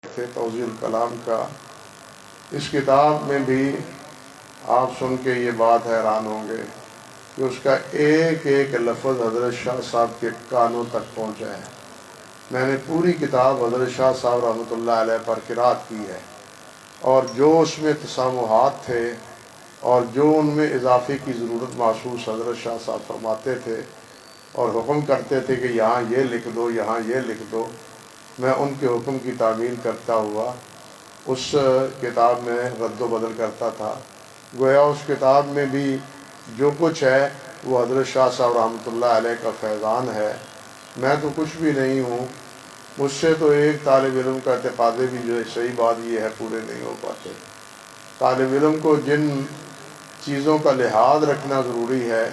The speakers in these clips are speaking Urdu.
تھے توضیح الکلام کا، اس کتاب میں بھی آپ سن کے یہ بات حیران ہوں گے کہ اس کا ایک ایک لفظ حضرت شاہ صاحب کے کانوں تک پہنچا ہے۔ میں نے پوری کتاب حضرت شاہ صاحب رحمۃ اللہ علیہ پر قرأت کی ہے، اور جو اس میں تسامحات تھے اور جو ان میں اضافے کی ضرورت محسوس حضرت شاہ صاحب فرماتے تھے اور حکم کرتے تھے کہ یہاں یہ لکھ دو، یہاں یہ لکھ دو، میں ان کے حکم کی تعمیل کرتا ہوا اس کتاب میں رد و بدل کرتا تھا۔ گویا اس کتاب میں بھی جو کچھ ہے وہ حضرت شاہ صاحب رحمۃ اللہ علیہ کا فیضان ہے۔ میں تو کچھ بھی نہیں ہوں، مجھ سے تو ایک طالب علم کا اعتقادے بھی جو ہے صحیح بات یہ ہے پورے نہیں ہو پاتے۔ طالب علم کو جن چیزوں کا لحاظ رکھنا ضروری ہے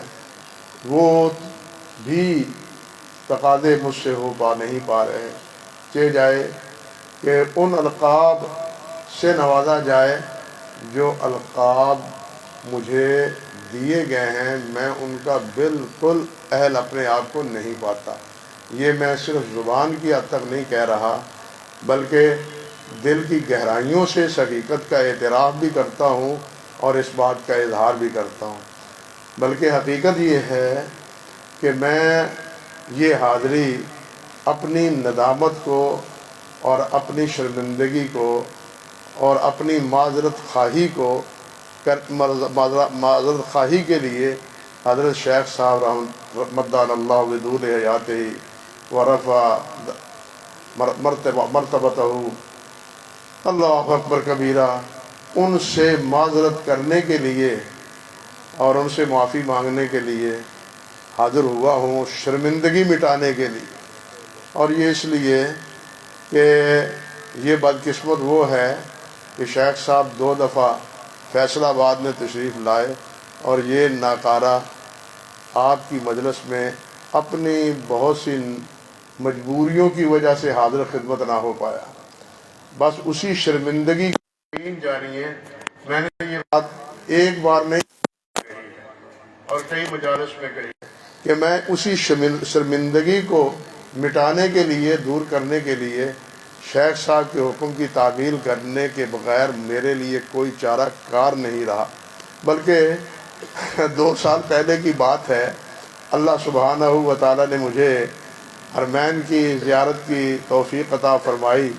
وہ بھی تقاضے مجھ سے نہیں پا رہے، چاہے جائے کہ ان القاب سے نوازا جائے جو القاب مجھے دیے گئے ہیں، میں ان کا بالکل اہل اپنے آپ کو نہیں پاتا۔ یہ میں صرف زبان کی حد تک نہیں کہہ رہا، بلکہ دل کی گہرائیوں سے اس حقیقت کا اعتراف بھی کرتا ہوں اور اس بات کا اظہار بھی کرتا ہوں۔ بلکہ حقیقت یہ ہے کہ میں یہ حاضری اپنی ندامت کو اور اپنی شرمندگی کو اور اپنی معذرت خواہی کے لیے حضرت شیخ صاحب مدّ اللہ بدول حیاتہ ورفع مرتبتہ اللہ اکبر کبیرہ، ان سے معذرت کرنے کے لیے اور ان سے معافی مانگنے کے لیے حاضر ہوا ہوں، شرمندگی مٹانے کے لیے۔ اور یہ اس لیے کہ یہ بدقسمت وہ ہے کہ شیخ صاحب 2 دفعہ فیصل آباد میں تشریف لائے اور یہ ناکارہ آپ کی مجلس میں اپنی بہت سی مجبوریوں کی وجہ سے حاضر خدمت نہ ہو پایا۔ بس اسی شرمندگی کی جاری ہے۔ میں نے یہ بات ایک بار نہیں اور کئی مجالس میں کہی کہ میں اسی شرمندگی کو مٹانے کے لیے، دور کرنے کے لیے شیخ صاحب کے حکم کی تعمیل کرنے کے بغیر میرے لیے کوئی چارہ کار نہیں رہا۔ بلکہ 2 سال پہلے کی بات ہے، اللہ سبحانہ و تعالیٰ نے مجھے حرمین کی زیارت کی توفیق عطا فرمائی،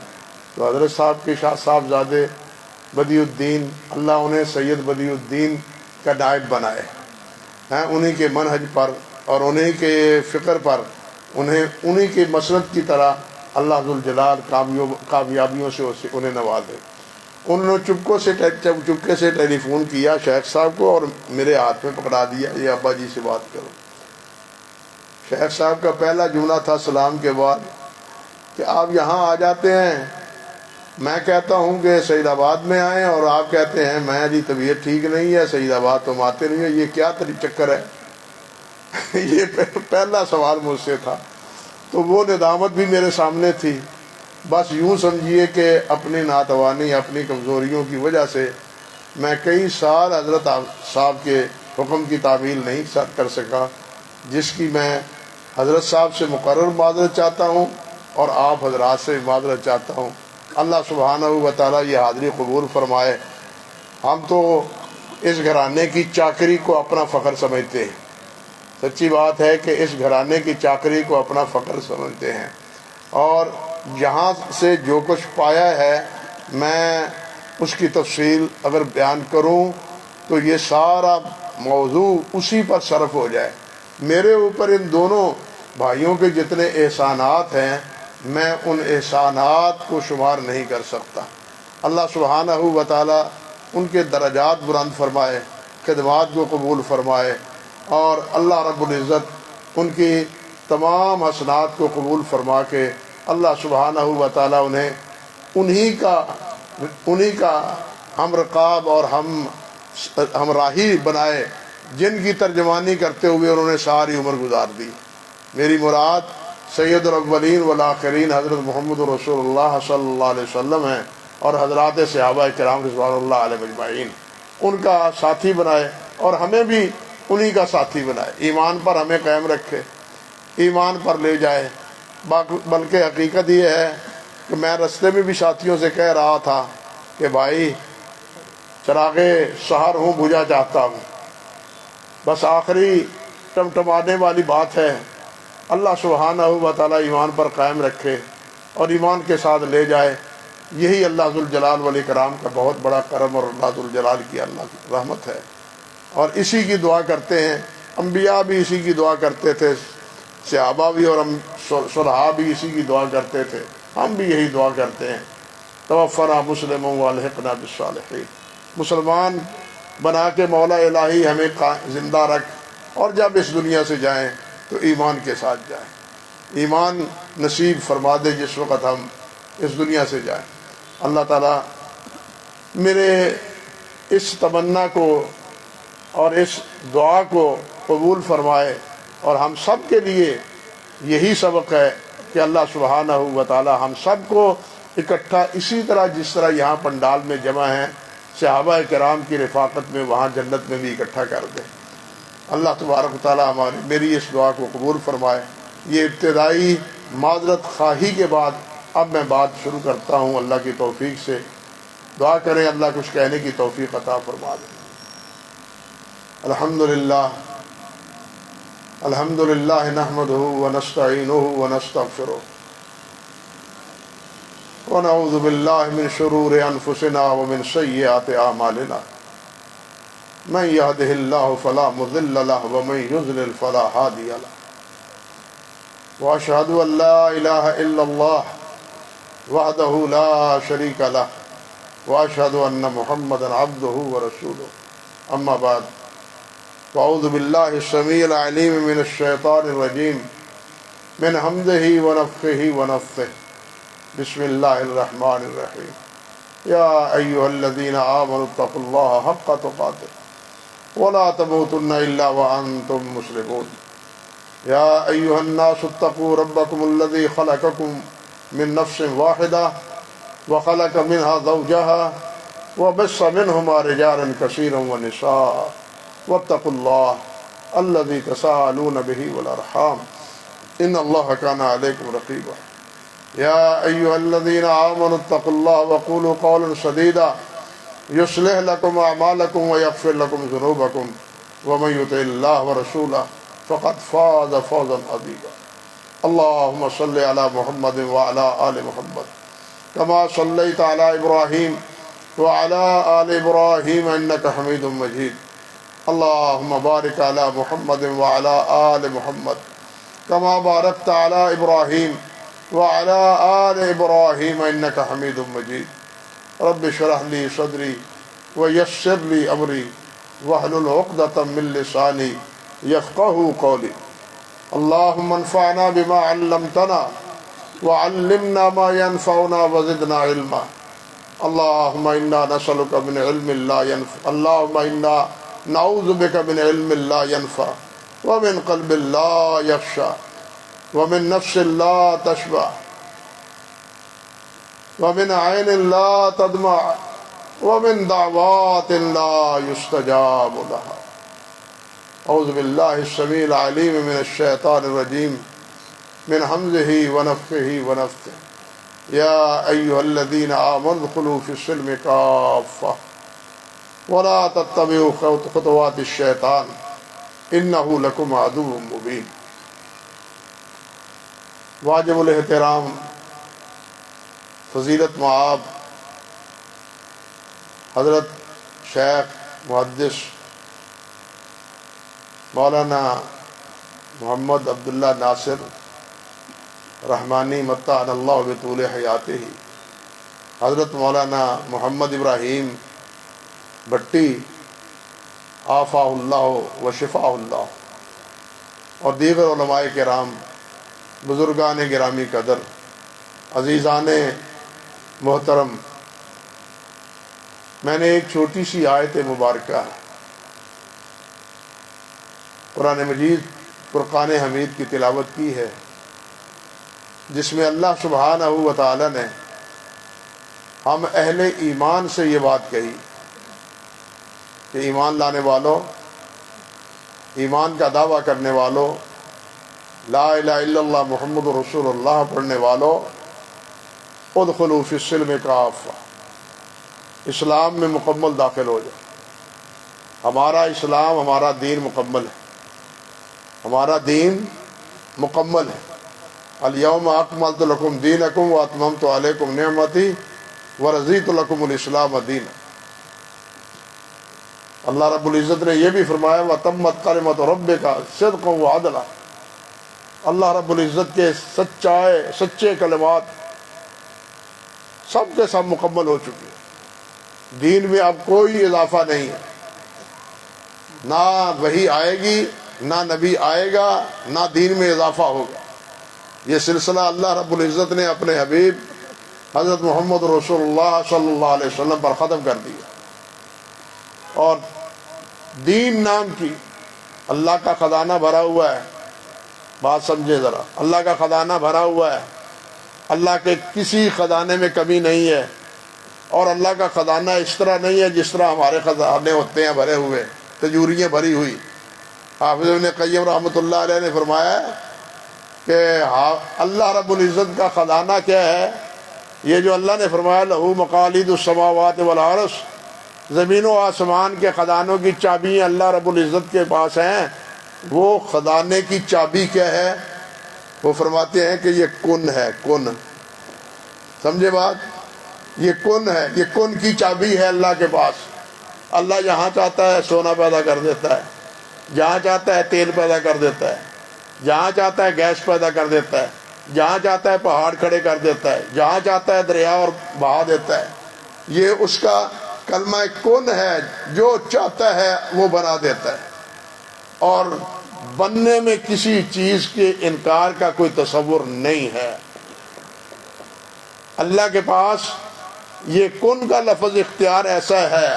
تو حضرت صاحب کے شاہ صاحبزادے بدیع الدین، اللہ انہیں سید بدیع الدین کا نائب بنائے ہیں، انہی کے منہج پر اور انہی کے فکر پر، انہی کے مسلک کی طرح اللہ ذوالجلال کامیابیوں سے انہیں نوازے۔ انہوں نے چپکے سے ٹیلی فون کیا شیخ صاحب کو اور میرے ہاتھ میں پکڑا دیا، یہ ابا جی سے بات کرو۔ شیخ صاحب کا پہلا جملہ تھا سلام کے بعد کہ آپ یہاں آ جاتے ہیں، میں کہتا ہوں کہ سعید آباد میں آئیں اور آپ کہتے ہیں میں جی طبیعت ٹھیک نہیں ہے، سعید آباد تم آتے نہیں ہو، یہ کیا چکر ہے؟ یہ پہلا سوال مجھ سے تھا۔ تو وہ ندامت بھی میرے سامنے تھی۔ بس یوں سمجھیے کہ اپنی ناتوانی، اپنی کمزوریوں کی وجہ سے میں کئی سال حضرت صاحب کے حکم کی تعمیل نہیں کر سکا، جس کی میں حضرت صاحب سے مقرر معذرت چاہتا ہوں اور آپ حضرات سے معذرت چاہتا ہوں۔ اللہ سبحانہ و تعالیٰ یہ حاضری قبول فرمائے۔ ہم تو اس گھرانے کی چاکری کو اپنا فخر سمجھتے ہیں، سچی بات ہے کہ اس گھرانے کی چاکری کو اپنا فخر سمجھتے ہیں، اور یہاں سے جو کچھ پایا ہے میں اس کی تفصیل اگر بیان کروں تو یہ سارا موضوع اسی پر صرف ہو جائے۔ میرے اوپر ان دونوں بھائیوں کے جتنے احسانات ہیں میں ان احسانات کو شمار نہیں کر سکتا۔ اللہ سبحانہ و تعالیٰ ان کے درجات بلند فرمائے، خدمات کو قبول فرمائے، اور اللہ رب العزت ان کی تمام حسنات کو قبول فرما کے اللہ سبحانہ و تعالیٰ انہیں انہی کا ہم رقاب اور ہم راہی بنائے، جن کی ترجمانی کرتے ہوئے انہوں نے ساری عمر گزار دی۔ میری مراد سید الاولین والآخرین حضرت محمد رسول اللہ صلی اللہ علیہ وسلم ہیں، اور حضرات صحابہ کرام رضوان اللہ علیہ اجمعین، ان کا ساتھی بنائے اور ہمیں بھی انہی کا ساتھی بنائے، ایمان پر ہمیں قائم رکھے، ایمان پر لے جائے۔ بلکہ حقیقت یہ ہے کہ میں رستے میں بھی ساتھیوں سے کہہ رہا تھا کہ بھائی چراغ سحر ہوں بجھا چاہتا ہوں، بس آخری ٹمٹمانے والی بات ہے، اللہ سبحانہ و تعالیٰ ایمان پر قائم رکھے اور ایمان کے ساتھ لے جائے، یہی اللہ ذوالجلال والاکرام کا بہت بڑا کرم اور اللہ ذوالجلال کی اللہ کی رحمت ہے، اور اسی کی دعا کرتے ہیں۔ انبیاء بھی اسی کی دعا کرتے تھے، صحابہ بھی اور صلحاء بھی اسی کی دعا کرتے تھے، ہم بھی یہی دعا کرتے ہیں، توفنا مسلم والحقنا بالصالحین، مسلمان بنا کے مولا الہی ہمیں زندہ رکھ، اور جب اس دنیا سے جائیں تو ایمان کے ساتھ جائیں، ایمان نصیب فرما دے جس وقت ہم اس دنیا سے جائیں۔ اللہ تعالیٰ میرے اس تمنا کو اور اس دعا کو قبول فرمائے، اور ہم سب کے لیے یہی سبق ہے کہ اللہ سبحانہ و تعالی ہم سب کو اکٹھا اسی طرح جس طرح یہاں پنڈال میں جمع ہیں صحابہ کرام کی رفاقت میں وہاں جنت میں بھی اکٹھا کر دے۔ اللہ تبارک و تعالی میری اس دعا کو قبول فرمائے۔ یہ ابتدائی معذرت خواہی کے بعد اب میں بات شروع کرتا ہوں اللہ کی توفیق سے۔ دعا کریں اللہ کچھ کہنے کی توفیق عطا فرما دے۔ الحمدللہ الحمدللہ نحمدہ ونستعینہ ونستغفرہ ونعوذ باللہ من شرور انفسنا ومن سیئات اعمالنا، من یہدہ اللہ فلا مضل لہ ومن یضلل فلا ہادی لہ، واشہد ان لا الہ الا اللہ وحدہ لا شریک لہ، واشہد ان محمدا عبدہ ورسولہ، اما بعد، فاعوذ باللہ السمیع العلیم من الشیطان الرجیم، من حمدہ ونفخہ ونفثہ، بسم اللہ الرحمن الرحیم، یا ایہا الذین آمنوا اتقوا اللہ حق تقاتہ ولا تموتن الا وانتم مسلمون، یا ایہا الناس اتقوا ربکم الذی خلقکم من نفس واحدہ وخلق منها زوجها وبث منهما رجالا كثيرا ونساء واتقوا الله الذي تساءلون به والارحام ان الله كان عليكم رقيبا، يا ايها الذين آمنوا اتقوا الله وقولوا قولا سديدا يصلح لكم اعمالكم ويغفر لكم ذنوبكم ومن يطع الله ورسوله فقد فاز فوزا عظيما، اللهم صل على محمد وعلى آل محمد كما صليت على إبراهيم وعلى آل إبراهيم إنك حميد مجيد، اللهم بارك على محمد وعلى آل محمد كما باركت على إبراهيم وعلى آل إبراهيم إنك حميد مجيد، رب اشرح لي صدري ويسر لي أمري واحلل عقدة من لساني يفقهوا قولي، اللهم انفعنا بما علمتنا وعلمنا ما ينفعنا وزدنا علما، اللهم إنا نسألك من علم لا ينفع، اللهم إنا نعوذ بك من علم لا ينفع ومن قلب لا يخشع ومن نفس لا تشبع ومن عين لا تدمع ومن دعوات لا يستجاب لها، اعوذ باللہ السمیع العلیم من الشیطان الرجیم من حمزہ ونفخہ ونفثہ، یا ایہا الذین آمنوا ادخلوا فی السلم کافہ ولا تتبعوا خطوات الشیطان انہ لکم عدو مبین۔ واجب الاحترام فضیلت مآب حضرت شیخ محدث مولانا محمد عبداللہ ناصر رحمانی متعن اللہ بطول حیاتہ، حضرت مولانا محمد ابراہیم بھٹی عافاہ اللہ و شفاہ اللہ، اور دیگر علماء کرام، بزرگان گرامی قدر، عزیزان محترم، میں نے ایک چھوٹی سی آیت مبارکہ قرآن مجید فرقان حمید کی تلاوت کی ہے، جس میں اللہ سبحانہ و تعالی نے ہم اہل ایمان سے یہ بات کہی کہ ایمان لانے والوں، ایمان کا دعویٰ کرنے والوں، لا الہ الا اللہ محمد رسول اللہ پڑھنے والوں، ادخلوا فی السلم کافہ، اسلام میں مکمل داخل ہو جاؤ۔ ہمارا اسلام، ہمارا دین مکمل ہے، ہمارا دین مکمل ہے۔ الیوم اکملت لکم دینکم واتممت علیکم نعمتی ورضیت لکم الاسلام دینا۔ اللہ رب العزت نے یہ بھی فرمایا وتمت کلمۃ ربک صدقا وعدلا۔ اللہ رب العزت کے سچے کلمات سب کے سب مکمل ہو چکے ہیں۔ دین میں اب کوئی اضافہ نہیں ہے، نہ وحی آئے گی، نہ نبی آئے گا، نہ دین میں اضافہ ہوگا۔ یہ سلسلہ اللہ رب العزت نے اپنے حبیب حضرت محمد رسول اللہ صلی اللہ علیہ وسلم پر ختم کر دیا، اور دین نام کی اللہ کا خزانہ بھرا ہوا ہے۔ بات سمجھے ذرا، اللہ کا خزانہ بھرا ہوا ہے، اللہ کے کسی خزانے میں کمی نہیں ہے، اور اللہ کا خزانہ اس طرح نہیں ہے جس طرح ہمارے خزانے ہوتے ہیں بھرے ہوئے، تجوریاں بھری ہوئی۔ حافظ ابن قیم رحمۃ اللہ علیہ نے فرمایا کہ اللہ رب العزت کا خزانہ کیا ہے؟ یہ جو اللہ نے فرمایا لہو مقالید السماوات والارض، زمین و آسمان کے خزانوں کی چابیاں اللہ رب العزت کے پاس ہیں۔ وہ خزانے کی چابی کیا ہے؟ وہ فرماتے ہیں کہ یہ کن ہے، کن۔ سمجھے بات؟ یہ کن ہے، یہ کن کی چابی ہے اللہ کے پاس۔ اللہ جہاں چاہتا ہے سونا پیدا کر دیتا ہے، جہاں چاہتا ہے تیل پیدا کر دیتا ہے، جہاں چاہتا ہے گیس پیدا کر دیتا ہے، جہاں چاہتا ہے پہاڑ کھڑے کر دیتا ہے، جہاں چاہتا ہے دریا اور بہا دیتا ہے۔ یہ اس کا کلمہ کن ہے، جو چاہتا ہے وہ بنا دیتا ہے، اور بننے میں کسی چیز کے انکار کا کوئی تصور نہیں ہے۔ اللہ کے پاس یہ کن کا لفظ اختیار ایسا ہے،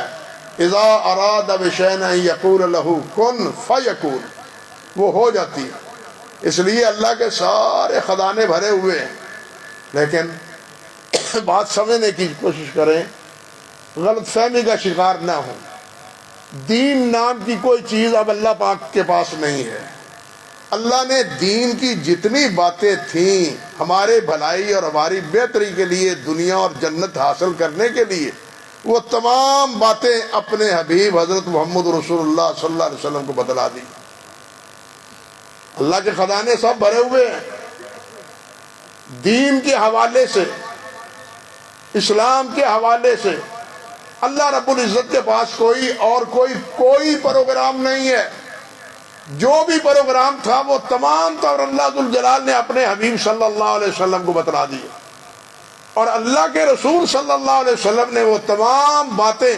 اذا اراد بشیء ان یقول له کن فیکون، وہ ہو جاتی ہے۔ اس لیے اللہ کے سارے خزانے بھرے ہوئے ہیں، لیکن بات سمجھنے کی کوشش کریں، غلط فہمی کا شکار نہ ہوں۔ دین نام کی کوئی چیز اب اللہ پاک کے پاس نہیں ہے۔ اللہ نے دین کی جتنی باتیں تھیں ہمارے بھلائی اور ہماری بہتری کے لیے، دنیا اور جنت حاصل کرنے کے لیے، وہ تمام باتیں اپنے حبیب حضرت محمد رسول اللہ صلی اللہ علیہ وسلم کو بتلا دی۔ اللہ کے خزانے سب بھرے ہوئے ہیں، دین کے حوالے سے، اسلام کے حوالے سے۔ اللہ رب العزت کے پاس کوئی پروگرام نہیں ہے۔ جو بھی پروگرام تھا وہ تمام طور اللہ ذوالجلال نے اپنے حبیب صلی اللہ علیہ وسلم کو بتلا دی، اور اللہ کے رسول صلی اللہ علیہ وسلم نے وہ تمام باتیں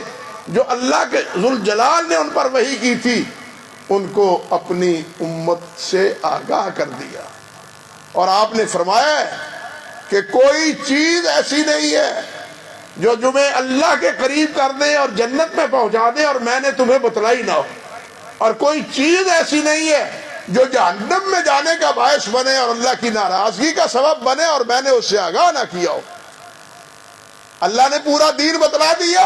جو اللہ کے ذوالجلال نے ان پر وحی کی تھی، ان کو اپنی امت سے آگاہ کر دیا۔ اور آپ نے فرمایا کہ کوئی چیز ایسی نہیں ہے جو تمہیں اللہ کے قریب کر دے اور جنت میں پہنچا دے اور میں نے تمہیں بتلائی نہ ہو، اور کوئی چیز ایسی نہیں ہے جو جہنم میں جانے کا باعث بنے اور اللہ کی ناراضگی کا سبب بنے اور میں نے اس سے آگاہ نہ کیا ہو۔ اللہ نے پورا دین بتلا دیا،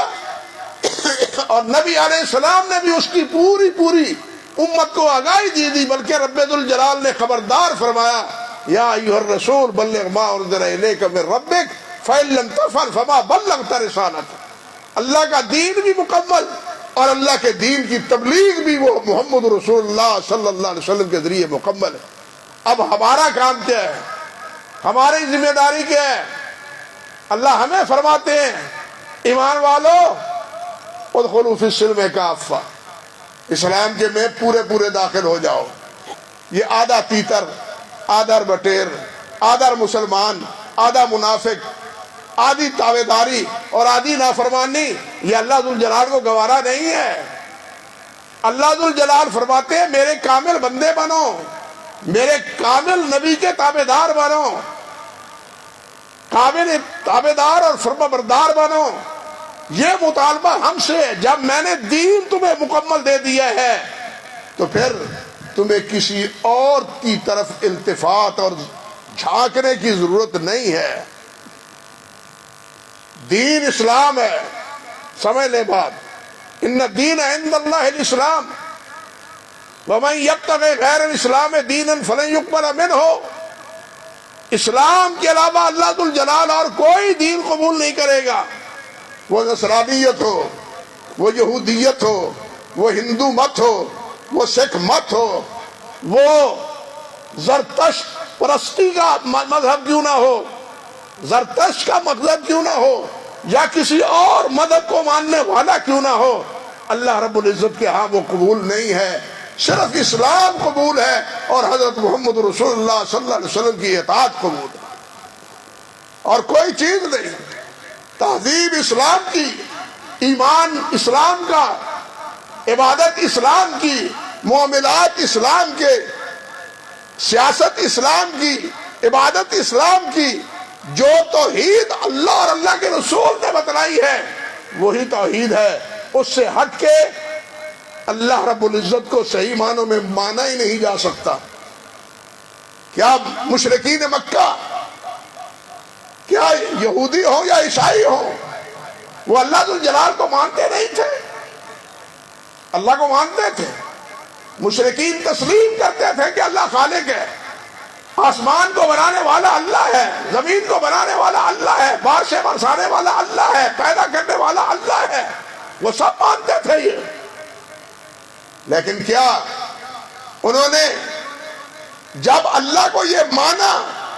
اور نبی علیہ السلام نے بھی اس کی پوری امت کو آگاہی دی، بلکہ رب ذوالجلال نے خبردار فرمایا یا ایھا الرسول بلغ ما انزل الیک من ربک فإن لم تفعل فما بلغت رسالته۔ اللہ کا دین بھی مکمل، اور اللہ کے دین کی تبلیغ بھی وہ محمد رسول اللہ صلی اللہ علیہ وسلم کے ذریعے مکمل ہے۔ اب ہمارا کام کیا ہے؟ ہماری ذمہ داری کیا ہے؟ اللہ ہمیں فرماتے ہیں ایمان والو ادخلوا فی السلم کافہ، اسلام کے میں پورے داخل ہو جاؤ۔ یہ آدھا تیتر، آدھا بٹیر، آدھا مسلمان، آدھا منافق، آدھی تابعداری اور آدھی نافرمانی، یہ اللہ ذوالجلال کو گوارا نہیں ہے۔ اللہ ذوالجلال فرماتے ہیں میرے کامل بندے بنو، میرے کامل نبی کے تابعدار بنو، کامل تابعدار اور فرمانبردار بنو۔ یہ مطالبہ ہم سے ہے۔ جب میں نے دین تمہیں مکمل دے دیا ہے تو پھر تمہیں کسی اور کی طرف التفات اور جھانکنے کی ضرورت نہیں ہے۔ دین اسلام ہے، سمجھ لے بات، ان الدین عند اللہ الاسلام ومن یبتغی غیر الاسلام دینا فلن یقبل منہ۔ اسلام کے علاوہ اللہ ذو الجلال اور کوئی دین قبول نہیں کرے گا. وہ نصرانیت ہو، وہ یہودیت ہو، وہ ہندو مت ہو، وہ سکھ مت ہو، وہ زرتشت پرستی کا مذہب کیوں نہ ہو، زرتشت کا مذہب کیوں نہ ہو، یا کسی اور مذہب کو ماننے والا کیوں نہ ہو، اللہ رب العزت کے ہاں وہ قبول نہیں ہے. صرف اسلام قبول ہے اور حضرت محمد رسول اللہ صلی اللہ علیہ وسلم کی اطاعت قبول ہے، اور کوئی چیز نہیں. تہذیب اسلام کی، ایمان اسلام کا، عبادت اسلام کی، معاملات اسلام کے، سیاست اسلام کی، عبادت اسلام کی، جو توحید اللہ اور اللہ کے رسول نے بتلائی ہے وہی توحید ہے. اس سے ہٹ کے اللہ رب العزت کو صحیح معنوں میں مانا ہی نہیں جا سکتا. کیا مشرکین مکہ، کیا یہودی ہو یا عیسائی ہو، وہ اللہ ذو الجلال کو مانتے نہیں تھے؟ اللہ کو مانتے تھے. مشرکین تسلیم کرتے تھے کہ اللہ خالق ہے، آسمان کو بنانے والا اللہ ہے، زمین کو بنانے والا اللہ ہے، بارشیں برسانے والا اللہ ہے، پیدا کرنے والا اللہ ہے. وہ سب مانتے تھے یہ. لیکن کیا انہوں نے جب اللہ کو یہ مانا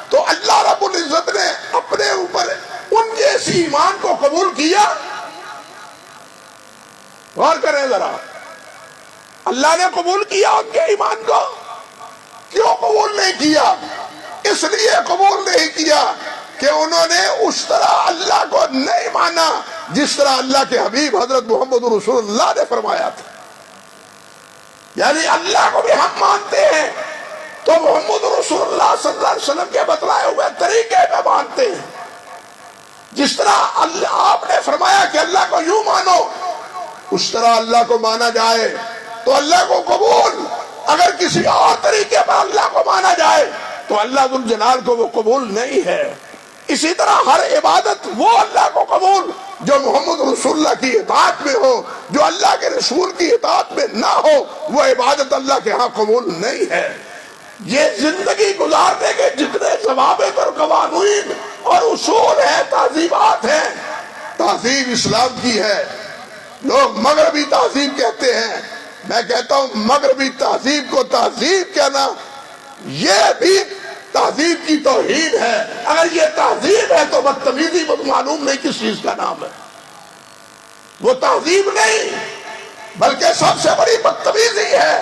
تو اللہ رب العزت نے اپنے اوپر ان کے اس ایمان کو قبول کیا؟ غور کریں ذرا. اللہ نے قبول کیا ان کے ایمان کو؟ کیوں قبول نہیں کیا؟ اس لیے قبول نہیں کیا کہ انہوں نے اس طرح اللہ کو نہیں مانا جس طرح اللہ کے حبیب حضرت محمد رسول اللہ نے فرمایا تھا. یعنی اللہ کو بھی ہم مانتے ہیں تو محمد رسول اللہ صلی اللہ علیہ وسلم کے بتلائے ہوئے طریقے پہ مانتے ہیں. جس طرح اللہ آپ نے فرمایا کہ اللہ کو یوں مانو، اس طرح اللہ کو مانا جائے تو اللہ کو قبول. اگر کسی اور طریقے پر اللہ کو مانا جائے تو اللہ ذو الجلال کو وہ قبول نہیں ہے. اسی طرح ہر عبادت وہ اللہ کو قبول جو محمد رسول اللہ کی اطاعت میں ہو، جو اللہ کے رسول کی اطاعت میں نہ ہو وہ عبادت اللہ کے ہاں قبول نہیں ہے. یہ زندگی گزارنے کے جتنے ضوابط اور قوانین اور اصول ہیں، تہذیبات ہیں، تہذیب اسلام کی ہے. لوگ مغربی تہذیب کہتے ہیں. میں کہتا ہوں مغربی تہذیب کو تہذیب کہنا یہ بھی تہذیب کی توہین ہے. اگر یہ تہذیب ہے تو بدتمیزی معلوم نہیں کس چیز کا نام ہے. وہ تہذیب نہیں بلکہ سب سے بڑی بدتمیزی ہے،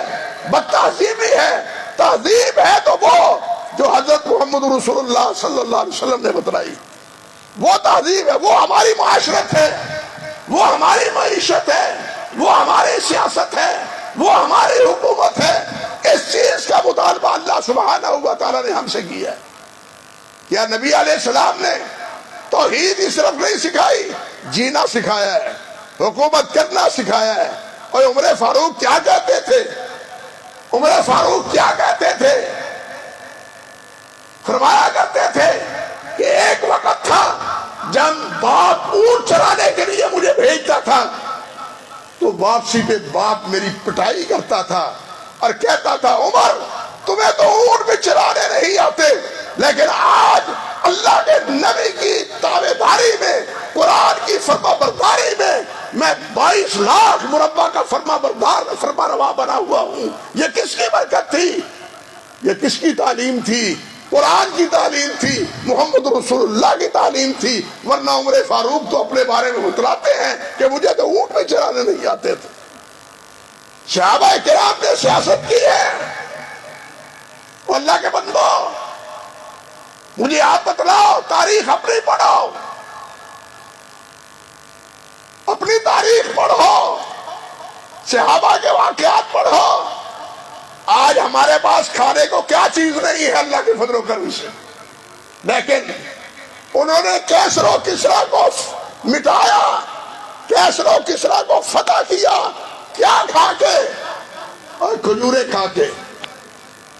بدتہذیبی ہے. تہذیب ہے تو وہ جو حضرت محمد رسول اللہ صلی اللہ علیہ وسلم نے بتلائی، وہ تہذیب ہے. وہ ہماری معاشرت ہے، وہ ہماری معیشت ہے، وہ ہماری سیاست ہے، وہ ہماری حکومت ہے. اس چیز کا مطالبہ اللہ سبحانہ و تعالیٰ نے ہم سے کیا ہے. کیا نبی علیہ السلام نے توحید ہی صرف نہیں سکھائی، جینا سکھایا ہے، حکومت کرنا سکھایا ہے. اور عمر فاروق کیا کہتے تھے؟ عمر فاروق کیا کہتے تھے؟ فرمایا کرتے تھے کہ ایک وقت تھا جب باپ اونٹ چرانے کے لیے مجھے بھیجتا تھا تو واپسی پہ باپ میری پٹائی کرتا تھا اور کہتا تھا عمر تمہیں تو اونٹ بھی چرانے نہیں آتے، لیکن آج اللہ کے نبی کی تابعداری میں، قرآن کی فرما برداری میں 22 لاکھ مربع کا فرما روا بنا ہوا ہوں. یہ کس کی برکت تھی؟ یہ کس کی تعلیم تھی؟ قرآن کی تعلیم تھی، محمد رسول اللہ کی تعلیم تھی. ورنہ عمر فاروق تو اپنے بارے میں بتلاتے ہیں کہ مجھے تو اونٹ میں چرانے نہیں آتے تھے. صحابہ کرام نے سیاست کی ہے. اللہ کے بندو مجھے آپ بتلاؤ، تاریخ اپنی پڑھو، اپنی تاریخ پڑھو، صحابہ کے واقعات پڑھو. آج ہمارے پاس کھانے کو کیا چیز نہیں ہے اللہ کے فضل و کرم سے، لیکن انہوں نے کیسر و کسریٰ کو مٹایا، کیسر و کسریٰ کو فتح کیا. کیا کھا کے؟ اور کھجوریں کھا کے.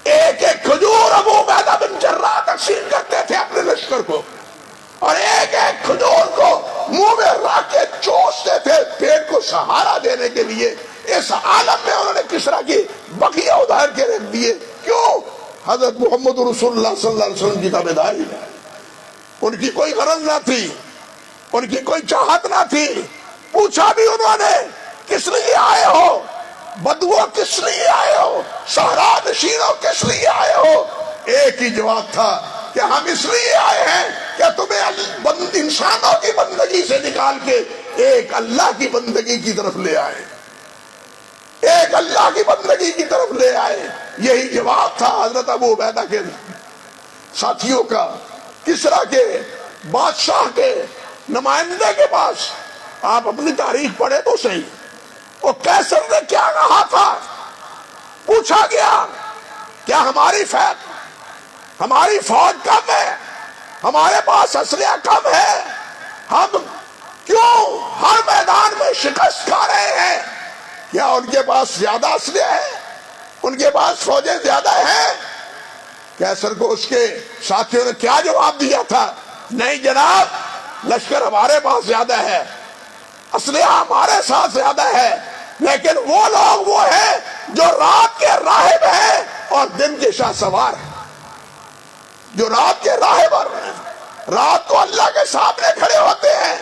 ایک ایک کھجور ابو عبیدہ بن جراح تقسیم کرتے تھے اپنے لشکر کو، اور ایک ایک کھجور کو منہ میں رکھ کے چوستے تھے پیٹ کو سہارا دینے کے لیے. اس عالم میں انہوں نے کسریٰ کی بقیہ ادھار کے رکھ دیے. کیوں؟ حضرت محمد رسول اللہ صلی اللہ علیہ وسلم کی تابعداری میں. ان کی کوئی غرض نہ تھی, ان کی کوئی چاہت نہ تھی. پوچھا بھی انہوں نے کس لیے آئے ہو, بدوؤں کس لیے آئے ہو, صحرا نشینوں کس لیے آئے ہو؟ ایک ہی جواب تھا کہ ہم اس لیے آئے ہیں کہ تمہیں انسانوں کی بندگی سے نکال کے ایک اللہ کی بندگی کی طرف لے آئے, ایک اللہ کی بندگی کی طرف لے آئے. یہی جواب تھا حضرت ابو عبیدہ کے ساتھیوں کا, کسرا کے بادشاہ کے نمائندے کے پاس. آپ اپنی تاریخ پڑھے تو صحیح, وہ کیسر نے کیا کہا تھا؟ پوچھا گیا کیا ہماری فوج کم ہے, ہمارے پاس اسلحہ کم ہے, ہم کیوں ہر میدان میں شکست کھا رہے ہیں؟ کیا ان کے پاس زیادہ اسلحہ ہے, ان کے پاس فوجیں زیادہ ہیں؟ کیسر کو اس کے ساتھیوں نے کیا جواب دیا تھا؟ نہیں جناب, لشکر ہمارے پاس زیادہ ہے, اسلحہ ہمارے ساتھ زیادہ ہے, لیکن وہ لوگ وہ ہیں جو رات کے راہب ہیں اور دن کے شاہ سوار ہیں. جو رات کے راہب ہیں, رات کو اللہ کے سامنے کھڑے ہوتے ہیں,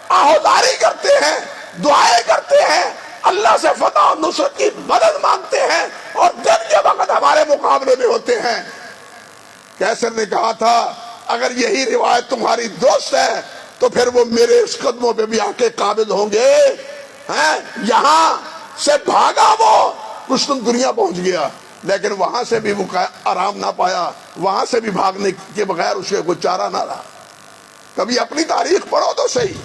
آہوازاری کرتے ہیں, دعائیں کرتے ہیں, اللہ سے فتح و نصرت کی مدد مانگتے ہیں, اور دن کے وقت ہمارے مقابلے میں ہوتے ہیں. کیسر نے کہا تھا اگر یہی روایت تمہاری دوست ہے تو پھر وہ میرے اس قدموں پہ بھی آ کے قابض ہوں گے. یہاں سے بھاگا وہ رستم دنیا پہنچ گیا, لیکن وہاں سے بھی وہ آرام نہ پایا, وہاں سے بھی بھاگنے کے بغیر اسے کوئی چارہ نہ رہا. کبھی اپنی تاریخ پڑھو تو صحیح.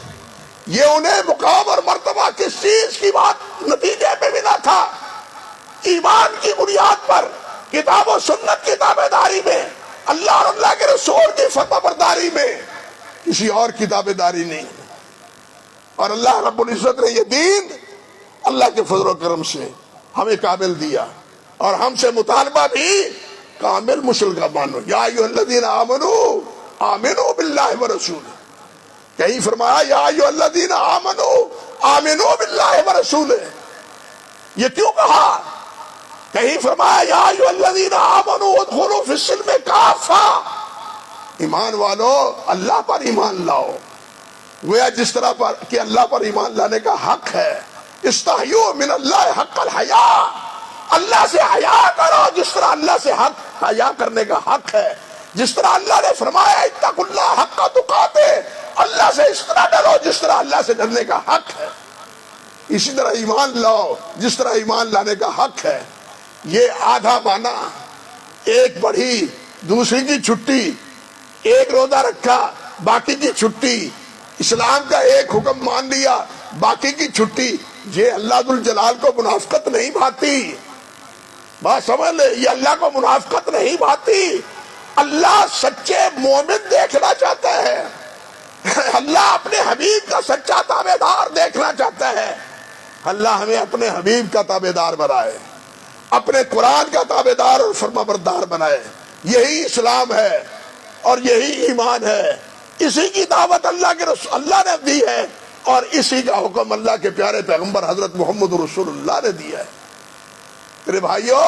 یہ انہیں مقام اور مرتبہ کس چیز کی بات نتیجے میں ملا تھا؟ ایمان کی بنیاد پر, کتاب و سنت کی تابعداری میں, اللہ اور اللہ کے رسول کی فرما برداری میں, کسی اور کی تابعداری نہیں. اور اللہ رب العزت نے یہ دین اللہ کے فضل و کرم سے ہمیں کامل دیا, اور ہم سے مطالبہ بھی کامل مشل کا مانو. یا ایھا الذین آمنوا آمنوا باللہ ورسولہ. کہیں فرمایا یا ایھا الذین آمنوا آمنوا باللہ ورسولہ. یہ کیوں کہا؟ کہیں فرمایا یا ایھا الذین آمنوا ادخلوا فی السلم کافہ. ایمان والو اللہ پر ایمان لاؤ, گویا جس طرح پر کہ اللہ پر ایمان لانے کا حق ہے. استحیوا من اللہ حق الحیاء. اللہ سے حیا کرو جس طرح اللہ سے حق حیا کرنے کا حق ہے. جس طرح اللہ نے فرمایا اتقوا اللہ حق تقاتہ, اللہ سے اس طرح ڈرو جس طرح اللہ سے ڈرنے کا حق ہے. اسی طرح ایمان لاؤ جس طرح ایمان لانے کا حق ہے. یہ آدھا مانا, ایک پڑھی دوسری کی چھٹی, ایک روزہ رکھا باقی کی چھٹی, اسلام کا ایک حکم مان لیا باقی کی چھٹی, یہ اللہ ذوالجلال کو منافقت نہیں بھاتی. بات سمجھ لے, یہ اللہ کو منافقت نہیں بھاتی. اللہ سچے مومن دیکھنا چاہتا ہے, اللہ اپنے حبیب کا سچا تابعدار دیکھنا چاہتا ہے. اللہ ہمیں اپنے حبیب کا تابعدار بنائے, اپنے قرآن کا تابعدار اور فرما بردار بنائے. یہی اسلام ہے اور یہی ایمان ہے. اسی کی دعوت اللہ کے رسول اللہ نے دی ہے, اور اسی کا حکم اللہ کے پیارے پیغمبر حضرت محمد رسول اللہ نے دیا ہے. میرے بھائیو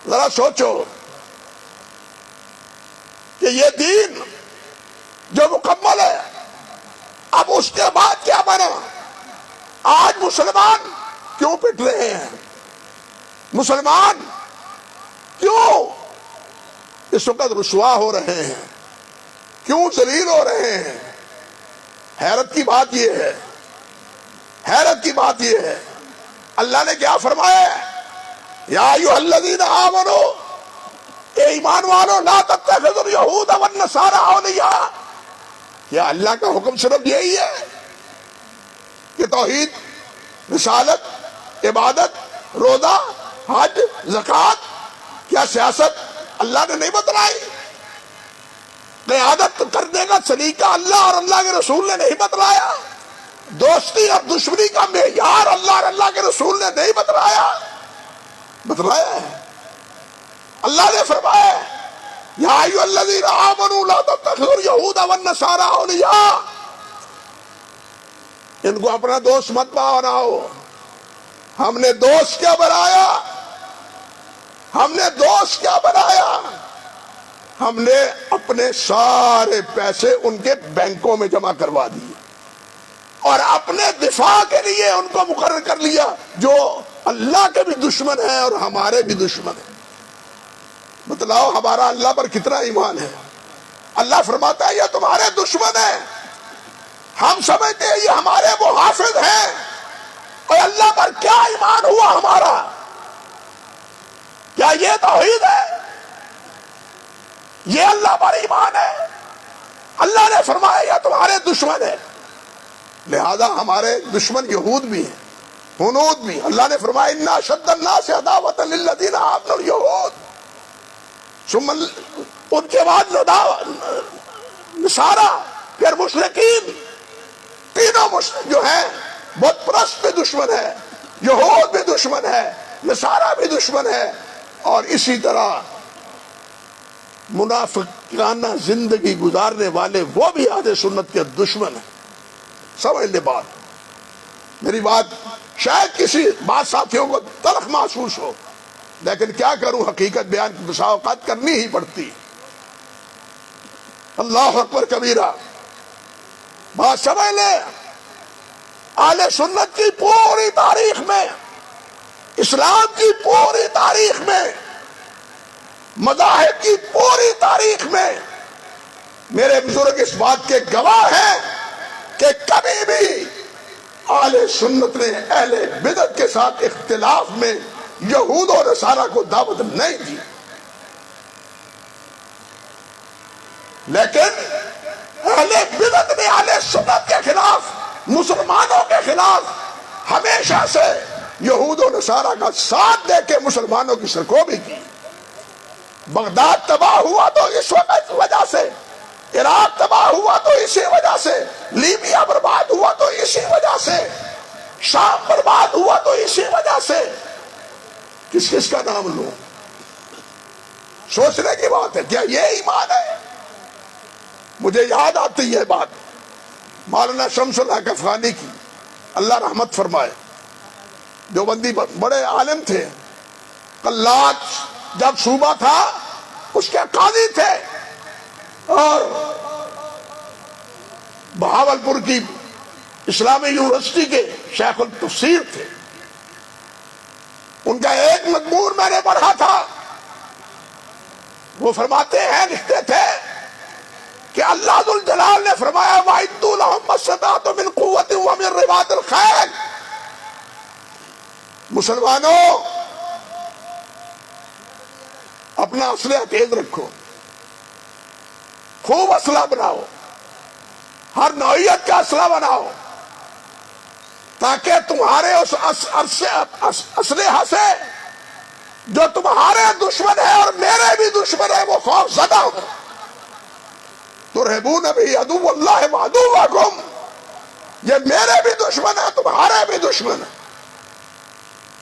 ذرا سوچو کہ یہ دین جو مکمل ہے, اب اس کے بعد کیا بنا؟ آج مسلمان کیوں پٹ رہے ہیں؟ مسلمان کیوں اس وقت رسوا ہو رہے ہیں؟ کیوں ذلیل ہو رہے ہیں؟ حیرت کی بات یہ ہے, حیرت کی بات یہ ہے, اللہ نے کیا فرمایا ہے؟ یا ایھا الذین آمنوا, اے ایمان والو, لا تتخذوا الیہود والنصارى اولیاء. کیا اللہ کا حکم صرف یہی ہے کہ توحید, رسالت, عبادت, روزہ, حج, زکوٰۃ, کیا سیاست اللہ نے نہیں بتلائی؟ قیادت کرنے کا سلیقہ اللہ اور اللہ کے رسول نے نہیں بتلایا؟ دوستی اور دشمنی کا معیار اللہ اور اللہ کے رسول نے نہیں بتلایا؟ بتلایا ہے. اللہ نے فرمایا یا ایھا الذین آمنوا لا تتخذوا الیہود والنصارى اولیاء. ان کو اپنا دوست مت بناؤ. ہم نے دوست کیا بنایا؟ ہم نے دوست کیا بنایا؟ ہم نے اپنے سارے پیسے ان کے بینکوں میں جمع کروا دیے اور اپنے دفاع کے لیے ان کو مقرر کر لیا جو اللہ کے بھی دشمن ہیں اور ہمارے بھی دشمن ہیں۔ بتلاؤ ہمارا اللہ پر کتنا ایمان ہے؟ اللہ فرماتا ہے یہ تمہارے دشمن ہیں، ہم سمجھتے ہیں یہ ہمارے محافظ ہیں، اور اللہ پر کیا ایمان ہوا ہمارا؟ کیا یہ توحید ہے؟ یہ اللہ پر ایمان ہے؟ اللہ نے فرمایا یہ تمہارے دشمن ہے، لہذا ہمارے دشمن یہود بھی ہیں، ہنود بھی۔ اللہ نے فرمایا اِنَّ أَشَدَّ النَّاسِ عَدَاوَةً لِلَّذِينَ آمَنُوا الْيَهُودُ، ثم ان کے بعد نصارہ، پھر مشرکین، تینوں جو ہیں بت پرست بھی دشمن ہے، یہود بھی دشمن ہے، نصارہ بھی دشمن ہے، اور اسی طرح منافقانہ زندگی گزارنے والے وہ بھی اہل سنت کے دشمن ہیں۔ سمجھ لے بات، میری بات شاید کسی بات ساتھیوں کو تلخ محسوس ہو، لیکن کیا کروں، حقیقت بیان کی بسا اوقات کرنی ہی پڑتی۔ اللہ اکبر کبیرہ، بات سمجھ لے، اہل سنت کی پوری تاریخ میں، اسلام کی پوری تاریخ میں، مذاہب کی پوری تاریخ میں میرے بزرگ اس بات کے گواہ ہیں کہ کبھی بھی اہل سنت نے اہل بدعت کے ساتھ اختلاف میں یہود اور نصارہ کو دعوت نہیں دی، لیکن اہل بدعت نے اہل سنت کے خلاف، مسلمانوں کے خلاف ہمیشہ سے یہود و نصارہ کا ساتھ دے کے مسلمانوں کی سرکوبی کی۔ بغداد تباہ ہوا تو اس وجہ سے، عراق تباہ ہوا تو اسی وجہ سے، لیبیا برباد ہوا تو اسی وجہ سے، شام برباد ہوا تو اسی وجہ سے۔ کس کس کا نام لوں؟ سوچنے کی بات ہے، کیا یہ ایمان ہے؟ مجھے یاد آتی ہے بات مولانا شمس الحق افغانی کی، اللہ رحمت فرمائے، دیوبندی بڑے عالم تھے، قلات جب صوبہ تھا اس کے قاضی تھے، اور بہاولپور کی اسلامی یونیورسٹی کے شیخ التفسیر تھے۔ ان کا ایک مضمون میں نے پڑھا تھا، وہ فرماتے ہیں، لکھتے تھے کہ اللہ ذوالجلال نے فرمایا وَأَعِدُّوا لَهُم مَّا اسْتَطَعْتُم مِّن قُوَّةٍ وَمِن رِّبَاطِ الْخَيْلِ۔ مسلمانوں اپنا اسلحہ تیز رکھو، خوب اسلحہ بناؤ، ہر نوعیت کا اسلحہ بناؤ، تاکہ تمہارے اس اسلحہ سے جو تمہارے دشمن ہے اور میرے بھی دشمن ہے وہ خوف زدہ ہو۔ ترہبون بہ عدو اللہ وعدوکم، یہ میرے بھی دشمن ہے تمہارے بھی دشمن ہے۔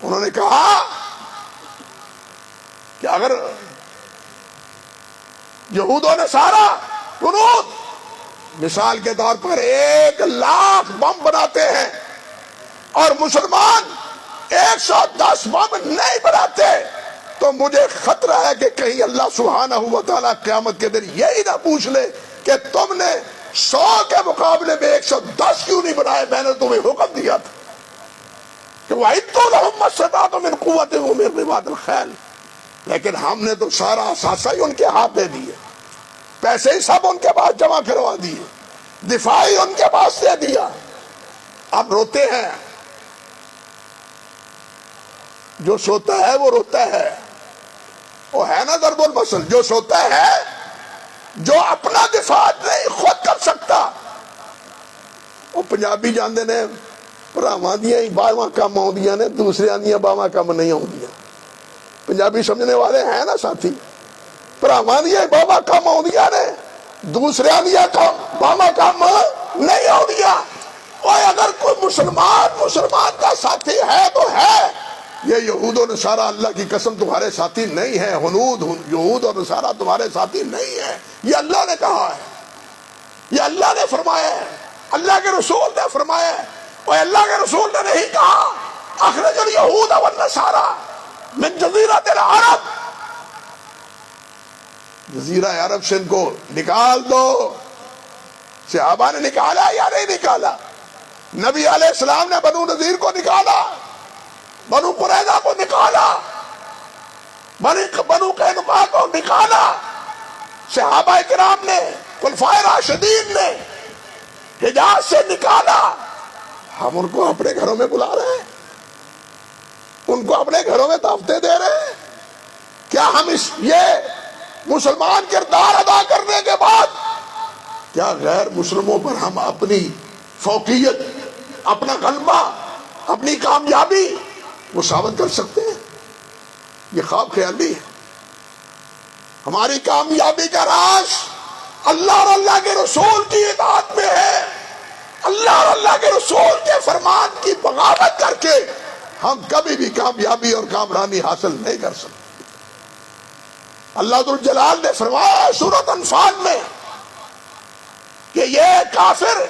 انہوں نے کہا کہ اگر یہود و نصارہ مثال کے طور پر 1,00,000 بم بناتے ہیں اور مسلمان 110 بم نہیں بناتے، تو مجھے خطرہ ہے کہ کہیں اللہ سبحانہ و تعالیٰ قیامت کے دن یہی نہ پوچھ لے کہ تم نے 100 کے مقابلے میں 110 کیوں نہیں بنائے، میں نے تمہیں حکم دیا تھا کہ وَأَعِدُّوا لَهُم مَّا اسْتَطَعْتُم مِّن قُوَّةٍ وَمِن رِّبَاطِ الْخَيْلِ۔ لیکن ہم نے تو سارا اثاثہ ہی ان کے ہاتھ دے دیے، پیسے ہی سب ان کے پاس جمع کروا دیے، دفاعی ان کے پاس دے دیا۔ اب روتے ہیں، جو سوتا ہے وہ روتا ہے، وہ ہے نا ضرب المثل، جو سوتا ہے، جو اپنا دفاع نہیں خود کر سکتا۔ وہ پنجابی جاندے نے بھراواں دیاں ہی باواں کم آؤندیاں نے، دوسرے دیاں باواں کم نہیں آؤندیاں۔ پنجابی سمجھنے والے ہیں نا ساتھی، بھراواں دیاں باواں کم آؤندیاں نے، دوسرے دیاں باواں کم نہیں آؤندیاں۔ اور اگر کوئی مسلمان کا ساتھی ہے تو ہے، یہ یہود و نصارہ اللہ کی قسم تمہارے ساتھی نہیں ہے، ہنود یہود اور نصارہ تمہارے ساتھی نہیں ہے، یہ اللہ نے کہا ہے، یہ اللہ نے فرمایا ہے، اللہ کے رسول نے فرمایا ہے۔ اور اللہ کے رسول نے نہیں کہا اخرج الیہود والنصارى من جزیرۃ العرب جزیرہ عرب سے ان کو نکال دو. صحابہ نے نکالا یا نہیں نکالا؟ نبی علیہ السلام نے بنو نذیر کو نکالا، بنو قریظہ کو نکالا، بنو قینقاع کو نکالا، صحابہ کرام نے، خلفائے راشدین نے حجاز سے نکالا. ہم ان کو اپنے گھروں میں بلا رہے ہیں، ان کو اپنے گھروں میں دعوتیں دے رہے ہیں. کیا ہم یہ مسلمان کردار ادا کرنے کے بعد کیا غیر مسلموں پر ہم اپنی فوقیت، اپنا غلبہ، اپنی کامیابی وہ ثابت کر سکتے ہیں؟ یہ خواب خیالی ہے. ہماری کامیابی کا راز اللہ اور اللہ کے رسول کی اطاعت میں ہے. اللہ اور اللہ کے رسول کے فرمان کی بغاوت کر کے ہم کبھی بھی کامیابی اور کامرانی حاصل نہیں کر سکتے. اللہ ذوالجلال نے فرمایا سورۃ انفال میں کہ یہ کافر،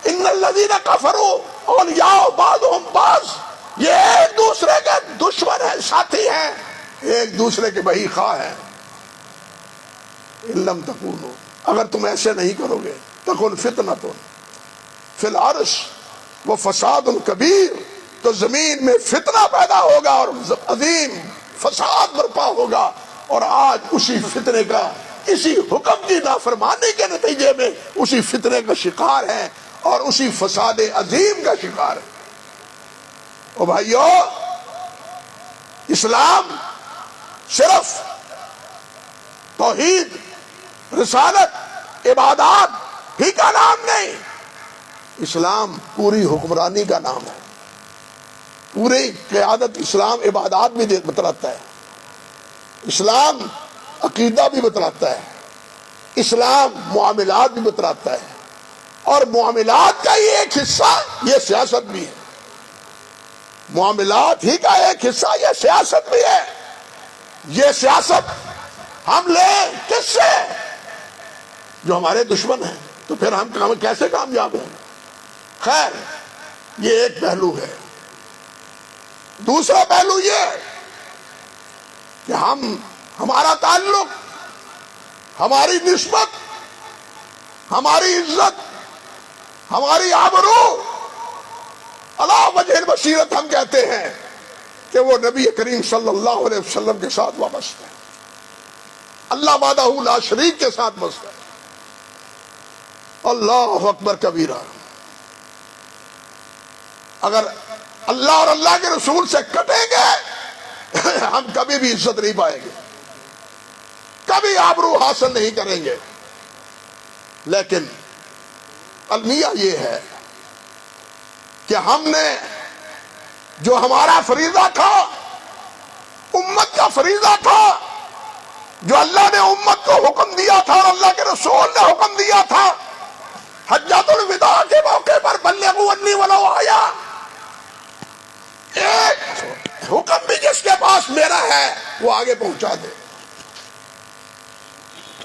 ان الذین کفروا اولیاء بعضهم بعض، یہ ایک دوسرے کے دشمن ہیں، ساتھی ہیں، ایک دوسرے کے بہی خواہ ہیں. ان لم تکونوا، اگر تم ایسے نہیں کرو گے، تکن فتنۃ فی الارض وفساد کبیر، تو زمین میں فتنہ پیدا ہوگا اور عظیم فساد برپا ہوگا. اور آج اسی فتنے کا، اسی حکم کی نافرمانی کے نتیجے میں اسی فتنے کا شکار ہیں اور اسی فساد عظیم کا شکار ہے. او بھائیو، اسلام صرف توحید، رسالت، عبادات ہی کا نام نہیں، اسلام پوری حکمرانی کا نام ہے. پوری قیادت اسلام عبادات بھی بتلاتا ہے، اسلام عقیدہ بھی بتلاتا ہے، اسلام معاملات بھی بتلاتا ہے، اور معاملات کا ہی ایک حصہ یہ سیاست بھی ہے. معاملات ہی کا ایک حصہ یہ سیاست بھی ہے. یہ سیاست ہم لیں کس سے؟ جو ہمارے دشمن ہیں. تو پھر ہم کیسے کامیاب ہیں؟ خیر، یہ ایک پہلو ہے. دوسرا پہلو یہ کہ ہمارا تعلق، ہماری نسبت، ہماری عزت، ہماری آبرو علی وجہ البصیرت ہم کہتے ہیں کہ وہ نبی کریم صلی اللہ علیہ وسلم کے ساتھ وابستہ ہے، اللہ وحدہ لا شریک کے ساتھ وابستہ ہے. اللہ اکبر کبیرہ. اگر اللہ اور اللہ کے رسول سے کٹیں گے ہم کبھی بھی عزت نہیں پائیں گے، کبھی آبرو حاصل نہیں کریں گے. لیکن المیہ یہ ہے کہ ہم نے جو ہمارا فریضہ تھا، امت کا فریضہ تھا، جو اللہ نے امت کو حکم دیا تھا اور اللہ کے رسول نے حکم دیا تھا، حجۃ الوداع کے موقع پر بلغوا عنی ولو آیا، ایک حکم بھی جس کے پاس میرا ہے وہ آگے پہنچا دے.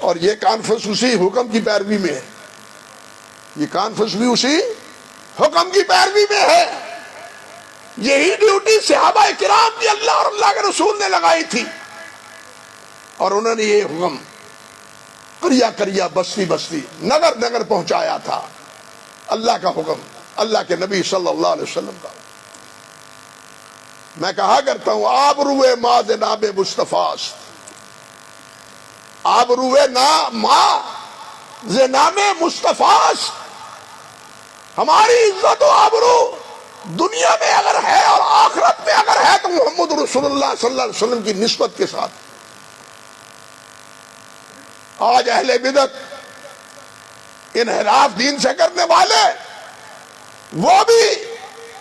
اور یہ کانفرنس اسی حکم کی پیروی میں ہے، یہ کانفرنس بھی اسی حکم کی پیروی میں ہے. یہی ڈیوٹی صحابہ کرام کی اللہ اور اللہ کے رسول نے لگائی تھی، اور انہوں نے یہ حکم قریہ قریہ، بستی بستی، نگر نگر پہنچایا تھا. اللہ کا حکم، اللہ کے نبی صلی اللہ علیہ وسلم کا. میں کہا کرتا ہوں آبروئے ما جناب مصطفیٰ، آبروئے ما جناب مصطفیٰ. ہماری عزت و آبرو دنیا میں اگر ہے اور آخرت میں اگر ہے تو محمد رسول اللہ صلی اللہ علیہ وسلم کی نسبت کے ساتھ. آج اہل بدعت، انحراف دین سے کرنے والے، وہ بھی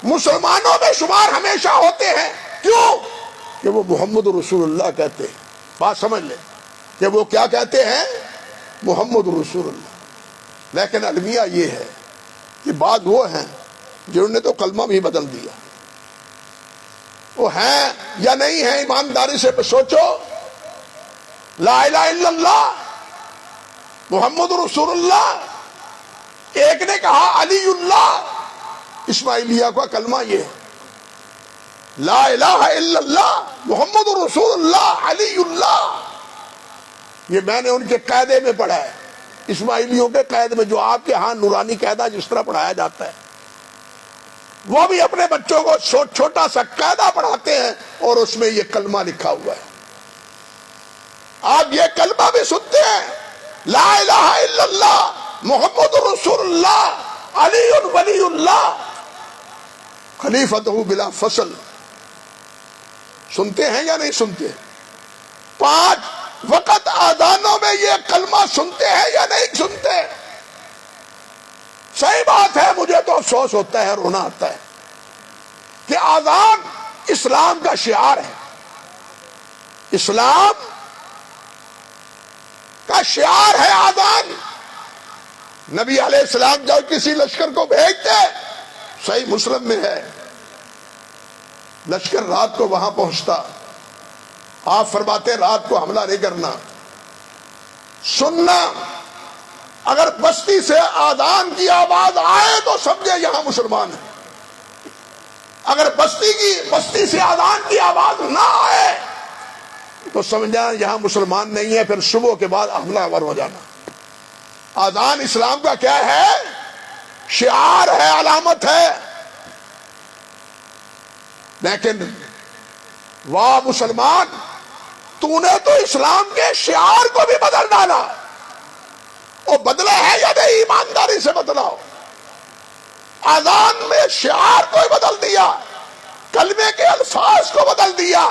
مسلمانوں میں شمار ہمیشہ ہوتے ہیں. کیوں؟ کہ وہ محمد رسول اللہ کہتے ہیں. بات سمجھ لیں کہ وہ کیا کہتے ہیں؟ محمد رسول اللہ. لیکن المیہ یہ ہے کہ بعض وہ ہیں جنہوں نے تو کلمہ بھی بدل دیا. وہ ہیں یا نہیں ہیں؟ ایمانداری سے سوچو. لا الہ الا اللہ محمد رسول اللہ، ایک نے کہا علی اللہ. اسماعیلیہ کا کلمہ یہ ہے، لا الہ الا اللہ محمد رسول اللہ علی اللہ. یہ میں نے ان کے قاعدے میں پڑھا ہے، اسماعیلیوں کے قید میں، جو آپ کے ہاں نورانی قاعدہ جس طرح پڑھایا جاتا ہے، وہ بھی اپنے بچوں کو چھوٹا سا قاعدہ پڑھاتے ہیں اور اس میں یہ کلمہ لکھا ہوا ہے۔ آپ یہ کلمہ بھی سنتے ہیں، لا الہ الا اللہ محمد رسول اللہ علی ولی اللہ خلیفتہ بلا فصل، سنتے ہیں یا نہیں سنتے؟ 5 وقت آذانوں میں یہ کلمہ سنتے ہیں یا نہیں سنتے؟ صحیح بات ہے، مجھے تو افسوس ہوتا ہے، رونا آتا ہے کہ آذان اسلام کا شعار ہے، اسلام کا شعار ہے آذان۔ نبی علیہ السلام جب کسی لشکر کو بھیجتے، صحیح مسلم میں ہے، لشکر رات کو وہاں پہنچتا، آپ فرماتے رات کو حملہ نہیں کرنا، سننا، اگر بستی سے آذان کی آواز آئے تو سمجھے یہاں مسلمان ہیں، اگر بستی سے آذان کی آواز نہ آئے تو سمجھنا یہاں مسلمان نہیں ہے، پھر صبح کے بعد حملہ آور ہو جانا۔ آذان اسلام کا کیا ہے؟ شعار ہے، علامت ہے۔ لیکن واہ مسلمان، تو نے تو اسلام کے شعار کو بھی بدل ڈالا، وہ بدلا ہے یا نہیں؟ ایمانداری سے بتلاؤ۔ آذان میں شعار کو ہی بدل دیا، کلمے کے الفاظ کو بدل دیا،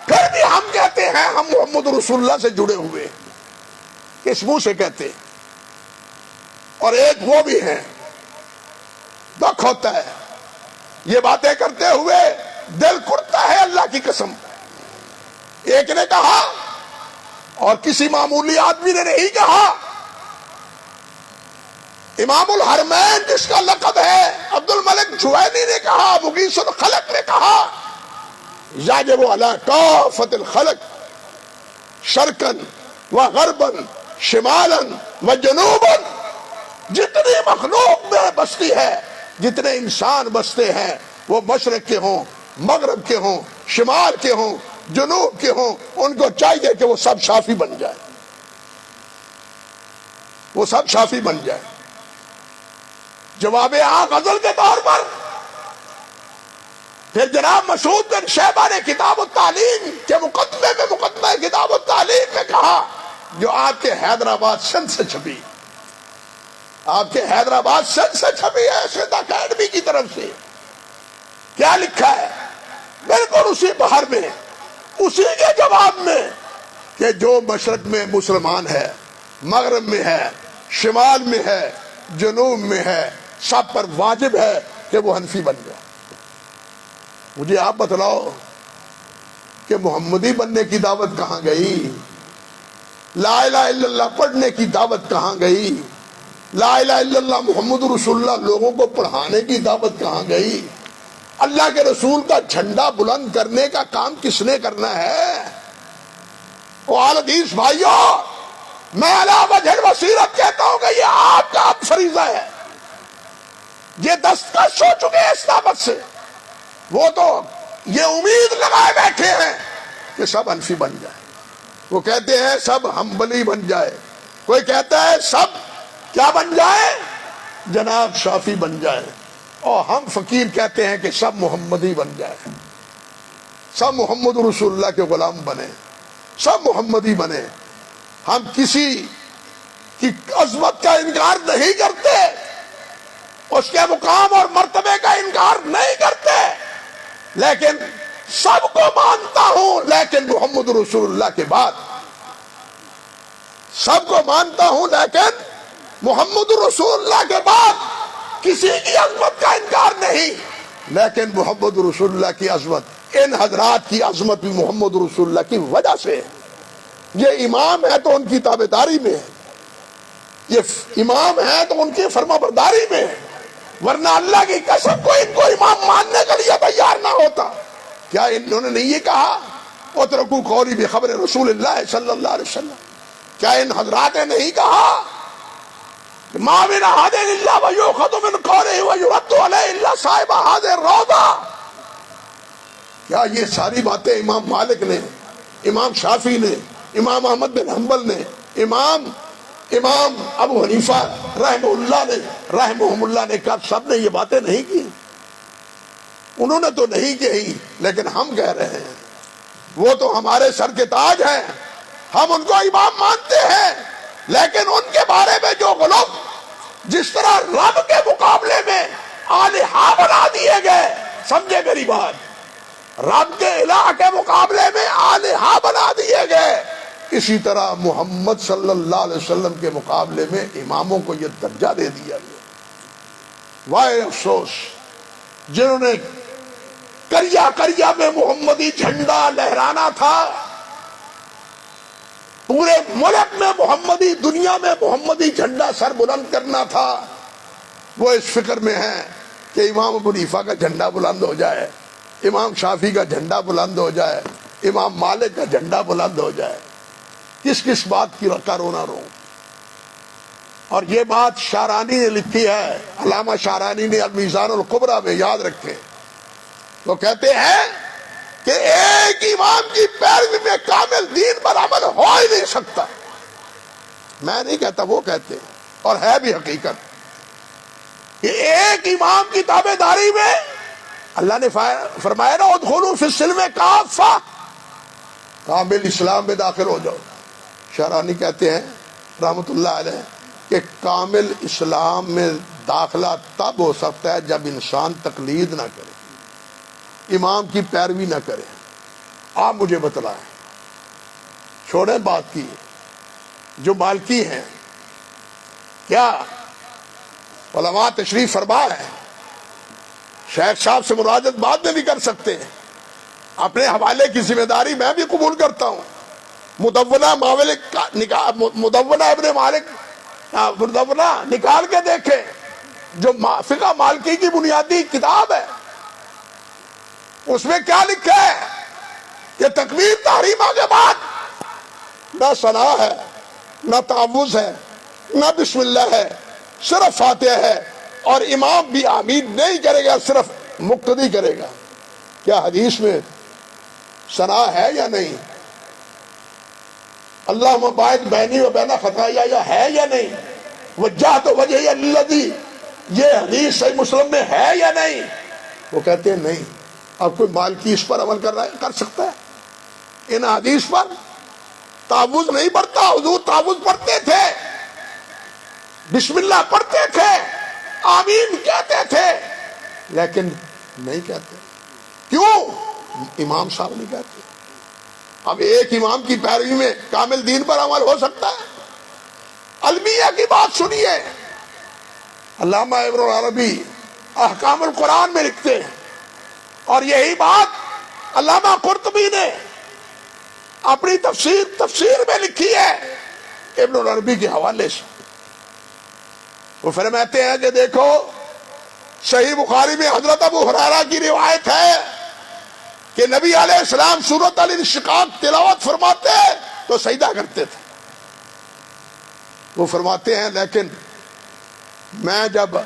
پھر بھی ہم کہتے ہیں ہم محمد رسول اللہ سے جڑے ہوئے، کس منہ سے کہتے؟ اور ایک وہ بھی ہیں، دکھ ہوتا ہے یہ باتیں کرتے ہوئے، دل کڑتا ہے اللہ کی قسم۔ ایک نے کہا اور کسی معمولی آدمی نے نہیں کہا، امام الحرمین جس کا لقب ہے عبد الملک جوینی نے کہا، مغیث الخلق نے کہا، یجب علی کافۃ الخلق شرقاً و غرباً شمالاً و جنوباً، جتنی مخلوق میں بستی ہے، جتنے انسان بستے ہیں، وہ مشرق کے ہوں، مغرب کے ہوں، شمال کے ہوں، جنوب کے ہوں، ان کو چاہیے کہ وہ سب شافی بن جائے، وہ سب شافی بن جائے۔ جواب غزل کے طور پر پھر جناب مسعود بن شیبہ نے کتاب التعلیم کے مقدمے میں، مقدمہ کتاب التعلیم میں کہا، جو آپ کے حیدرآباد سندھ سے چھپی، آپ کے حیدرآباد سندھ سے چھپی ہے، سندھ اکیڈمی کی طرف سے، کیا لکھا ہے؟ بالکل اسی بہر میں، اسی کے جواب میں، کہ جو مشرق میں مسلمان ہے، مغرب میں ہے، شمال میں ہے، جنوب میں ہے، سب پر واجب ہے کہ وہ حنفی بن جائے۔ مجھے آپ بتلاؤ کہ محمدی بننے کی دعوت کہاں گئی؟ لا الہ الا اللہ پڑھنے کی دعوت کہاں گئی؟ لا الہ الا اللہ محمد رسول اللہ لوگوں کو پڑھانے کی دعوت کہاں گئی؟ اللہ کے رسول کا جھنڈا بلند کرنے کا کام کس نے کرنا ہے؟ اہل حدیث بھائیو، میں علی وجہ بصیرت کہتا ہوں کہ یہ آپ کا اب فریضہ ہے، یہ دستخط ہو چکے ہیں اس دعوت سے۔ وہ تو یہ امید لگائے بیٹھے ہیں کہ سب حنفی بن جائے، وہ کہتے ہیں سب حنبلی بن جائے، کوئی کہتا ہے سب کیا بن جائے؟ جناب شافی بن جائے، اور ہم فقیر کہتے ہیں کہ سب محمدی بن جائے، سب محمد رسول اللہ کے غلام بنے، سب محمدی بنے۔ ہم کسی کی عظمت کا انکار نہیں کرتے، اس کے مقام اور مرتبے کا انکار نہیں کرتے، لیکن سب کو مانتا ہوں، لیکن محمد رسول اللہ کے بعد سب کو مانتا ہوں، لیکن محمد رسول اللہ کے بعد کسی کی عظمت کا انکار نہیں، لیکن محمد رسول اللہ کی عظمت، ان حضرات کی عظمت بھی محمد رسول اللہ کی وجہ سے ہے۔ یہ امام ہے تو ان کی تابعداری میں ہے، یہ امام ہے تو ان کی فرما برداری میں ہے، ورنہ اللہ کی قسم کو ان کو امام ماننے کے لیے تیار نہ ہوتا۔ کیا انہوں نے نہیں یہ کہا اترکوا قولی بخبر رسول اللہ صلی اللہ علیہ وسلم؟ کیا ان حضرات نے نہیں کہا ما من احد الا ویؤخذ من قولہ ویرد علیہ الا صاحب هذه الروضہ؟ کیا یہ ساری باتیں امام مالک نے، امام شافعی نے، امام احمد بن حنبل نے، امام ابو حنیفہ رحمہم اللہ نے کہا، سب نے یہ باتیں نہیں کی، انہوں نے تو نہیں کہی، لیکن ہم کہہ رہے ہیں، وہ تو ہمارے سر کے تاج ہیں، ہم ان کو امام مانتے ہیں، لیکن ان کے بارے میں جو غلط، جس طرح رب کے مقابلے میں آلہہ بنا دیے گئے، سمجھے میری بات، رب کے الہ کے مقابلے میں آلہہ بنا دیے گئے، اسی طرح محمد صلی اللہ علیہ وسلم کے مقابلے میں اماموں کو یہ درجہ دے دیا گیا۔ وائے افسوس جنہوں نے کریا میں محمدی جھنڈا لہرانا تھا، پورے ملک میں محمدی، دنیا میں محمدی جھنڈا سر بلند کرنا تھا، وہ اس فکر میں ہیں کہ امام ابو حنیفہ کا جھنڈا بلند ہو جائے، امام شافعی کا جھنڈا بلند ہو جائے، امام مالک کا جھنڈا بلند ہو جائے۔ کس بات کی رونا رو؟ اور یہ بات شارانی نے لکھی ہے، علامہ شارانی نے المیزان الکبریٰ میں، یاد رکھیں، وہ کہتے ہیں کہ ایک امام کی پیروی میں کامل دین پر عمل ہو ہی نہیں سکتا۔ میں نہیں کہتا، وہ کہتے ہیں، اور ہے بھی حقیقت کہ ایک امام کی تابع داری میں، اللہ نے فرمایا نا ادخلوا فی السلم کافہ، کامل اسلام میں داخل ہو جاؤ۔ شارانی کہتے ہیں رحمت اللہ علیہ کہ کامل اسلام میں داخلہ تب ہو سکتا ہے جب انسان تقلید نہ کرے، امام کی پیروی نہ کرے۔ آپ مجھے بتلائیں، چھوڑیں بات کی، جو مالکی ہیں، کیا علماء تشریف فرما ہے، شیخ صاحب سے مراجعت بعد میں بھی کر سکتے ہیں، اپنے حوالے کی ذمہ داری میں بھی قبول کرتا ہوں۔ مدونہ ابن مالک، مدونہ نکال کے دیکھیں، جو فقہ مالکی کی بنیادی کتاب ہے، اس میں کیا لکھا ہے کہ تکبیر تحریمہ کے بعد نہ ثنا ہے، نہ تعوذ ہے، نہ بسم اللہ ہے، صرف فاتحہ ہے، اور امام بھی آمین نہیں کرے گا، صرف مقتدی کرے گا۔ کیا حدیث میں ثنا ہے یا نہیں؟ اللہم باعث بینی و بین خطایا ہے یا نہیں؟ وجہت وجہی الذی، یہ حدیث صحیح مسلم میں ہے یا نہیں؟ وہ کہتے ہیں نہیں۔ اب کوئی مالکی اس پر عمل کر سکتا ہے؟ ان حدیث پر تعوذ نہیں پڑھتا، حضور تعوذ پڑھتے تھے، بسم اللہ پڑھتے تھے، آمین کہتے تھے، لیکن نہیں کہتے۔ کیوں؟ امام صاحب نہیں کہتے۔ اب ایک امام کی پیروی میں کامل دین پر عمل ہو سکتا ہے؟ المیہ کی بات سنیے، علامہ ابن العربی احکام القرآن میں لکھتے ہیں، اور یہی بات علامہ قرطبی نے اپنی تفسیر میں لکھی ہے ابن العربی کے حوالے سے۔ وہ فرماتے ہیں کہ دیکھو، صحیح بخاری میں حضرت ابو ہریرہ کی روایت ہے کہ نبی علیہ السلام سورۃ الانشقاق تلاوت فرماتے تو سجدہ کرتے تھے۔ وہ فرماتے ہیں لیکن میں جب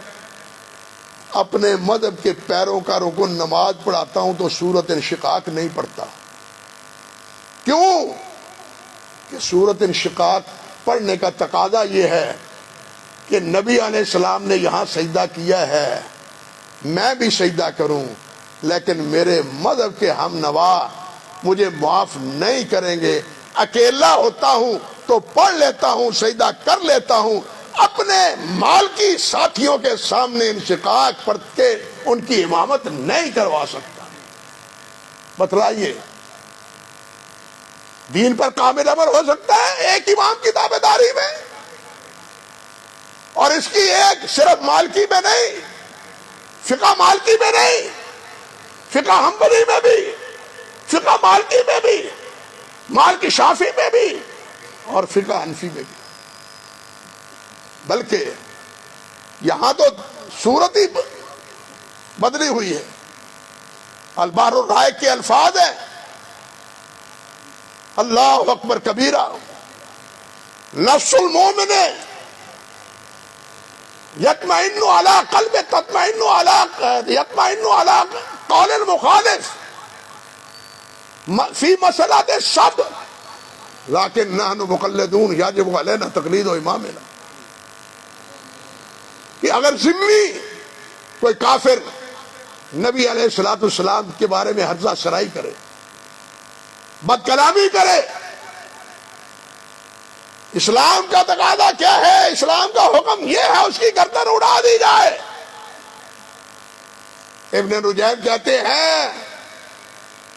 اپنے مذہب کے پیروکاروں کو نماز پڑھاتا ہوں تو سورۃ انشقاق نہیں پڑھتا۔ کیوں؟ کہ سورۃ انشقاق پڑھنے کا تقاضا یہ ہے کہ نبی علیہ السلام نے یہاں سجدہ کیا ہے، میں بھی سجدہ کروں، لیکن میرے مذہب کے ہم نوا مجھے معاف نہیں کریں گے۔ اکیلا ہوتا ہوں تو پڑھ لیتا ہوں، سجدہ کر لیتا ہوں، اپنے مالکی ساتھیوں کے سامنے انشقاق پڑھ کے ان کی امامت نہیں کروا سکتا۔ بتلائیے، دین پر کامل عمل ہو سکتا ہے ایک امام کی تابع داری میں؟ اور اس کی ایک صرف مالکی میں نہیں، فقہ مالکی میں نہیں، فقہ حنبلی میں بھی، فقہ مالکی میں بھی، مالکی شافعی میں بھی، اور فقہ حنفی میں بھی، بلکہ یہاں تو صورت ہی بدلی ہوئی ہے۔ البحر الرائق کے الفاظ ہیں، اللہ اکبر کبیرہ، نفس المومن یطمئن علی قلب تطمئن علی قول المخالف فی مسئلہ صبر لیکن نحن مقلدون یجب علینا تقلید و امامنا، کہ اگر ذمہ کوئی کافر نبی علیہ الصلوۃ والسلام کے بارے میں ہرزہ شرائی کرے، بد کلامی کرے، اسلام کا تقاضا کیا ہے، اسلام کا حکم یہ ہے اس کی گردن اڑا دی جائے۔ ابن رجیب کہتے ہیں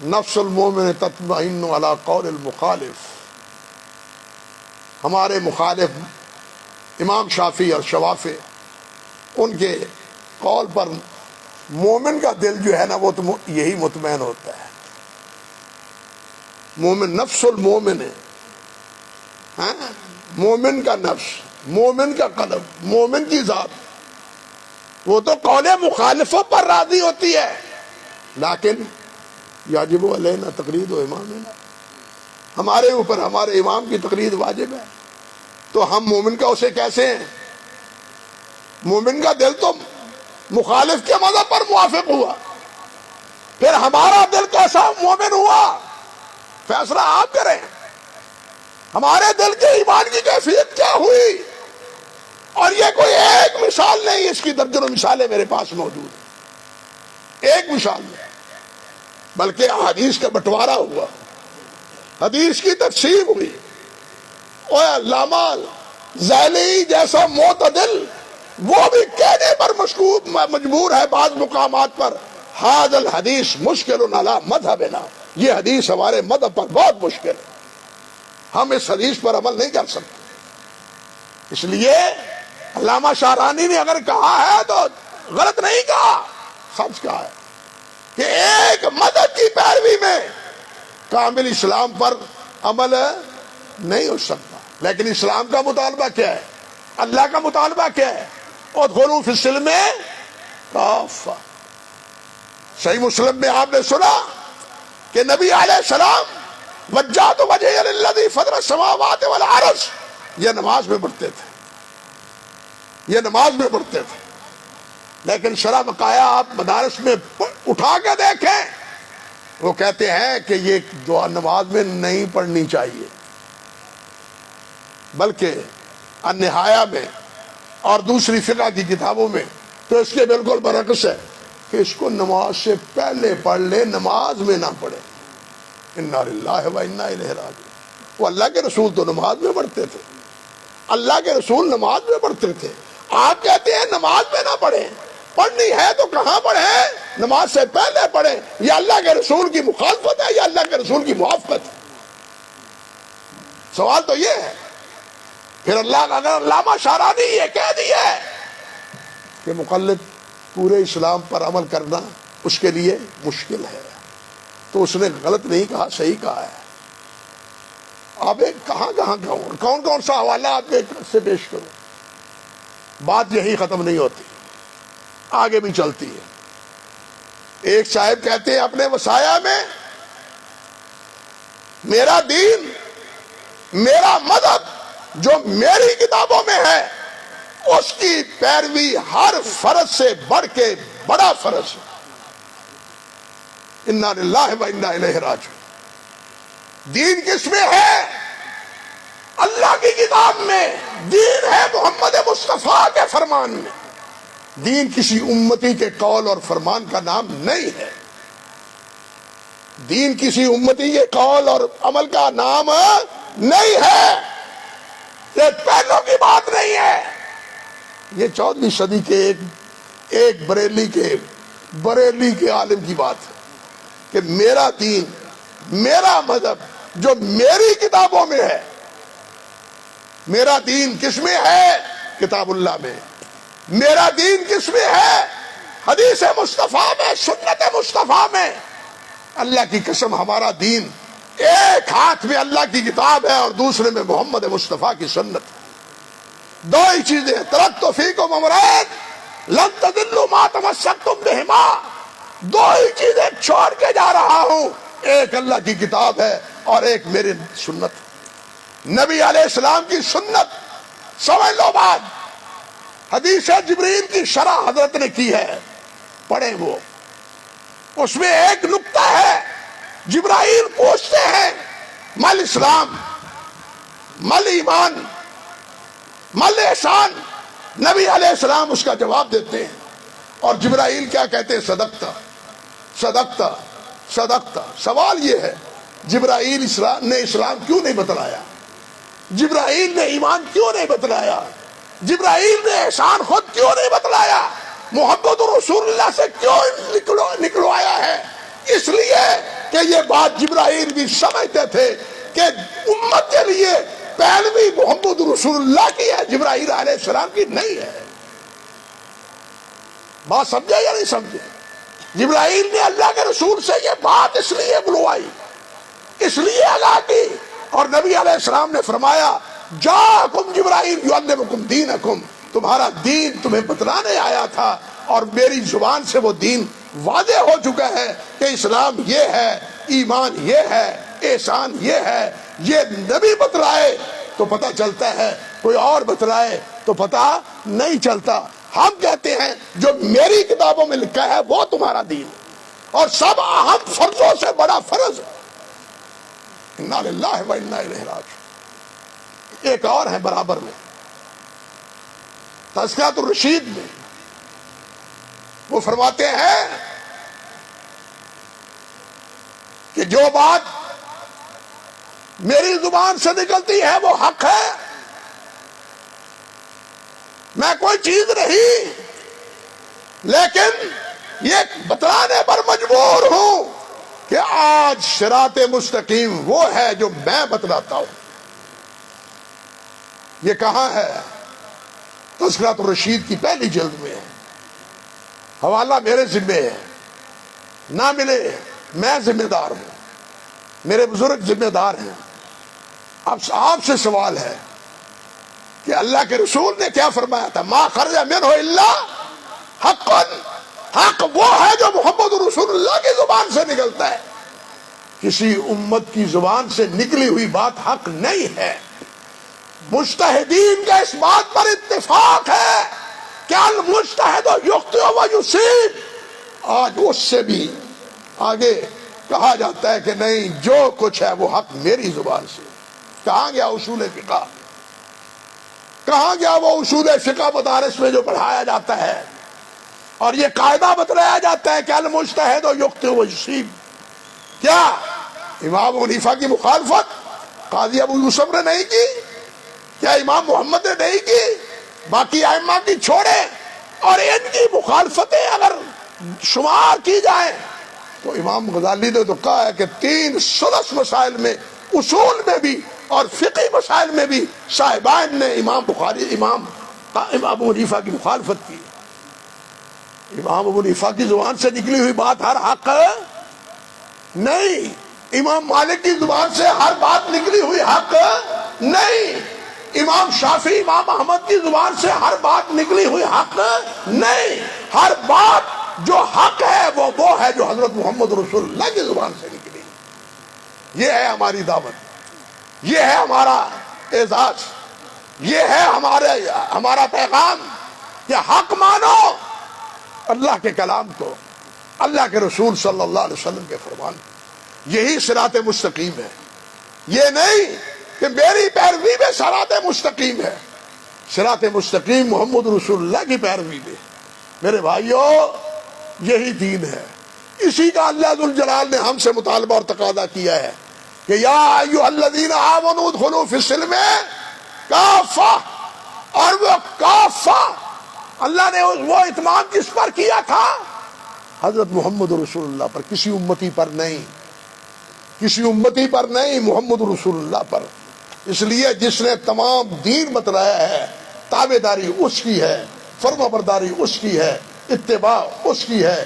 نفس المومن تطمئن علی قول المخالف، ہمارے مخالف امام شافعی اور شوافع، ان کے قول پر مومن کا دل جو ہے نا وہ تو یہی مطمئن ہوتا ہے۔ مومن نفس المومن ہے، ہاں؟ مومن کا نفس، مومن کا قلب، مومن کی ذات وہ تو قول مخالفوں پر راضی ہوتی ہے، لیکن یجب علینا تقلید و امامنا، ہمارے اوپر ہمارے امام کی تقلید واجب ہے۔ تو ہم مومن کا اسے کیسے ہیں؟ مومن کا دل تو مخالف کے مذہب پر موافق ہوا، پھر ہمارا دل کیسا مومن ہوا فیصلہ آپ کریں۔ ہمارے دل کے ایمان کی کیفیت کیا ہوئی؟ اور یہ کوئی ایک مثال نہیں، اس کی درجنوں مثالیں میرے پاس موجود ہیں، ایک مثال نہیں بلکہ حدیث کا بٹوارا ہوا، حدیث کی تقسیم ہوئی، اور علامہ ذیلی جیسا معتدل وہ بھی کہنے پر مجبور ہے بعض مقامات پر ھذا الحدیث مشکل علی مذہبنا، یہ حدیث ہمارے مذہب پر بہت مشکل ہے، ہم اس حدیث پر عمل نہیں کر سکتے۔ اس لیے علامہ شارانی نے اگر کہا ہے تو غلط نہیں کہا، سچ کہا ہے کہ ایک مذہب کی پیروی میں کامل اسلام پر عمل نہیں ہو سکتا، لیکن اسلام کا مطالبہ کیا ہے، اللہ کا مطالبہ کیا ہے؟ ادخلوا فی السلم کافہ۔ صحیح مسلم میں آپ نے سنا کہ نبی علیہ السلام وجہت وجہی للذی فطر السماوات والارض، یہ نماز میں پڑھتے تھے، یہ نماز میں پڑھتے تھے، لیکن شرح بقایا آپ مدارس میں اٹھا کے دیکھیں، وہ کہتے ہیں کہ یہ دعا نماز میں نہیں پڑھنی چاہیے، بلکہ النہایہ میں اور دوسری فقہ کی کتابوں میں تو اس کے بالکل برعکس ہے کہ اس کو نماز سے پہلے پڑھ لے، نماز میں نہ پڑھے۔ انا للہ و انا الیہ راجعون۔ وہ اللہ کے رسول تو نماز میں پڑھتے تھے، اللہ کے رسول نماز میں پڑھتے تھے، آپ کہتے ہیں نماز میں نہ پڑھیں، پڑھنی ہے تو کہاں پڑھیں؟ نماز سے پہلے پڑھیں۔ یہ اللہ کے رسول کی مخالفت ہے یا اللہ کے رسول کی موافقت ہے؟ سوال تو یہ ہے۔ پھر اگر علامہ شارانی یہ کہہ دیا ہے کہ مقلد پورے اسلام پر عمل کرنا اس کے لیے مشکل ہے، تو اس نے غلط نہیں کہا، صحیح کہا ہے۔ اب کہاں کہوں، کون کون سا حوالہ آپ کے سے پیش کروں؟ بات یہی ختم نہیں ہوتی، آگے بھی چلتی ہے۔ ایک صاحب کہتے ہیں اپنے وصایا میں، میرا دین، میرا مذہب جو میری کتابوں میں ہے اس کی پیروی ہر فرض سے بڑھ کے بڑا فرض ہے۔ انا للہ و انا الیہ راجعون۔ دین کس میں ہے؟ اللہ کی کتاب میں۔ دین ہے محمد مصطفیٰ کے فرمان میں، دین کسی امتی کے قول اور فرمان کا نام نہیں ہے، دین کسی امتی کے قول اور عمل کا نام نہیں ہے، یہ پہلوں کی بات نہیں ہے، یہ 14ویں صدی کے ایک بریلی کے عالم کی بات ہے کہ میرا دین، میرا مذہب جو میری کتابوں میں ہے، میرا دین کس میں ہے؟ کتاب اللہ میں۔ میرا دین کس میں ہے؟ حدیث مصطفیٰ میں، سنت مصطفیٰ میں۔ اللہ کی قسم ہمارا دین ایک ہاتھ میں اللہ کی کتاب ہے اور دوسرے میں محمد مصطفیٰ کی سنت۔ دو ہی چیزیں، ترکت فیکم امرین لن تضلوا ما تمسکتم بہما، دو ہی چیزیں چھوڑ کے جا رہا ہوں، ایک اللہ کی کتاب ہے اور ایک میری سنت، نبی علیہ السلام کی سنت۔ سمجھ لو بات، حدیث جبریل کی شرح حضرت نے کی ہے، پڑھیں وہ، اس میں ایک نقطہ ہے، جبرائیل پوچھتے ہیں مل اسلام، مل ایمان مل احسان؟ نبی علیہ السلام اس کا جواب دیتے ہیں، اور جبرائیل کیا کہتے ہیں؟ صدقتا صدقتا صدقتا۔ سوال یہ ہے جبرائیل نے اسلام کیوں نہیں بتلایا؟ جبرائیل نے ایمان کیوں نہیں بتلایا؟ جبرائیل نے احسان خود کیوں نہیں بتلایا؟ محمد رسول اللہ سے کیوں نکلوایا ہے؟ اس لیے کہ یہ بات جبرائیل بھی سمجھتے تھے کہ امت کے لیے پیروی محمد رسول اللہ کی ہے، جبرائیل علیہ السلام کی نہیں ہے۔ بات سمجھے یا نہیں سمجھے؟ جبرائیل نے اللہ کے رسول سے یہ بات اس لیے بلوائی، اس لیے آگاہ کی، اور نبی علیہ السلام نے فرمایا جاءکم جبرائیل یعلمکم دینکم، تمہارا دین تمہیں بتلانے آیا تھا، اور میری زبان سے وہ دین واضح ہو چکا ہے کہ اسلام یہ ہے، ایمان یہ ہے، احسان یہ ہے۔ یہ نبی بتلائے تو پتہ چلتا ہے، کوئی اور بتلائے تو پتہ نہیں چلتا۔ ہم کہتے ہیں جو میری کتابوں میں لکھا ہے وہ تمہارا دین، اور سب اہم فرضوں سے بڑا فرض ہے۔ انا للہ و انا الیہ راجعون۔ ایک اور ہے برابر میں، تذکرۃ الرشید میں وہ فرماتے ہیں کہ جو بات میری زبان سے نکلتی ہے وہ حق ہے، میں کوئی چیز نہیں، لیکن یہ بتلانے پر مجبور ہوں کہ آج صراط مستقیم وہ ہے جو میں بتلاتا ہوں۔ یہ کہاں ہے؟ تذکرۃ الرشید کی پہلی جلد میں ہے، حوالہ میرے ذمہ ہے، نہ ملے میں ذمہ دار ہوں، میرے بزرگ ذمہ دار ہیں۔ اب آپ سے سوال ہے کہ اللہ کے رسول نے کیا فرمایا تھا؟ ما خرج منہ الا حق، حق وہ ہے جو محمد رسول اللہ کی زبان سے نکلتا ہے، کسی امت کی زبان سے نکلی ہوئی بات حق نہیں ہے۔ مجتہدین کا اس بات پر اتفاق ہے کہ المجتہد یخطئ و یصیب، آج اس سے بھی آگے کہا جاتا ہے کہ نہیں، جو کچھ ہے وہ حق میری زبان سے۔ کہاں گیا اصول فقہ؟ کہاں گیا وہ اصول فقہ مدارس میں جو پڑھایا جاتا ہے اور یہ قاعدہ بتلایا جاتا ہے کہ المجتہد یخطئ و یصیب؟ کیا امام ابو حنیفہ کی مخالفت قاضی ابو یوسف نے نہیں کی؟ کیا امام محمد نے نہیں کی؟ باقی ائمہ کی چھوڑے، اور ان کی مخالفتیں اگر شمار کی جائیں تو امام غزالی نے تو کہا ہے کہ 3 ثلث مسائل میں، اصول میں بھی اور فقہی مسائل میں بھی صاحبان نے امام ابو حنیفہ کی مخالفت کی۔ امام ابو حنیفہ کی زبان سے نکلی ہوئی بات ہر حق نہیں، امام مالک کی زبان سے ہر بات نکلی ہوئی حق نہیں، امام شافعی امام احمد کی زبان سے ہر بات نکلی ہوئی حق نہیں۔ ہر بات جو حق ہے وہ ہے جو حضرت محمد رسول اللہ کی زبان سے نکلی۔ یہ ہے ہماری دعوت، یہ ہے ہمارا اعزاز، یہ ہے ہمارا پیغام کہ حق مانو اللہ کے کلام کو، اللہ کے رسول صلی اللہ علیہ وسلم کے فرمان۔ یہی صراط مستقیم ہے، یہ نہیں کہ میری پیروی میں صراط مستقیم ہے۔ صراط مستقیم محمد رسول اللہ کی پیروی میں۔ میرے بھائیو، یہی دین ہے، اسی کا اللہ ذوالجلال نے ہم سے مطالبہ اور تقاضا کیا ہے کہ یا ایھا الذین آمنوا ادخلوا فی السلم کافہ، اور وہ کافہ اللہ نے وہ اتمام کس پر کیا تھا؟ حضرت محمد رسول اللہ پر، کسی امتی پر نہیں، کسی امتی پر نہیں، محمد رسول اللہ پر۔ اس لیے جس نے تمام دین بتلایا ہے، تابعداری اس کی ہے، فرما برداری اس کی ہے، اتباع اس کی ہے،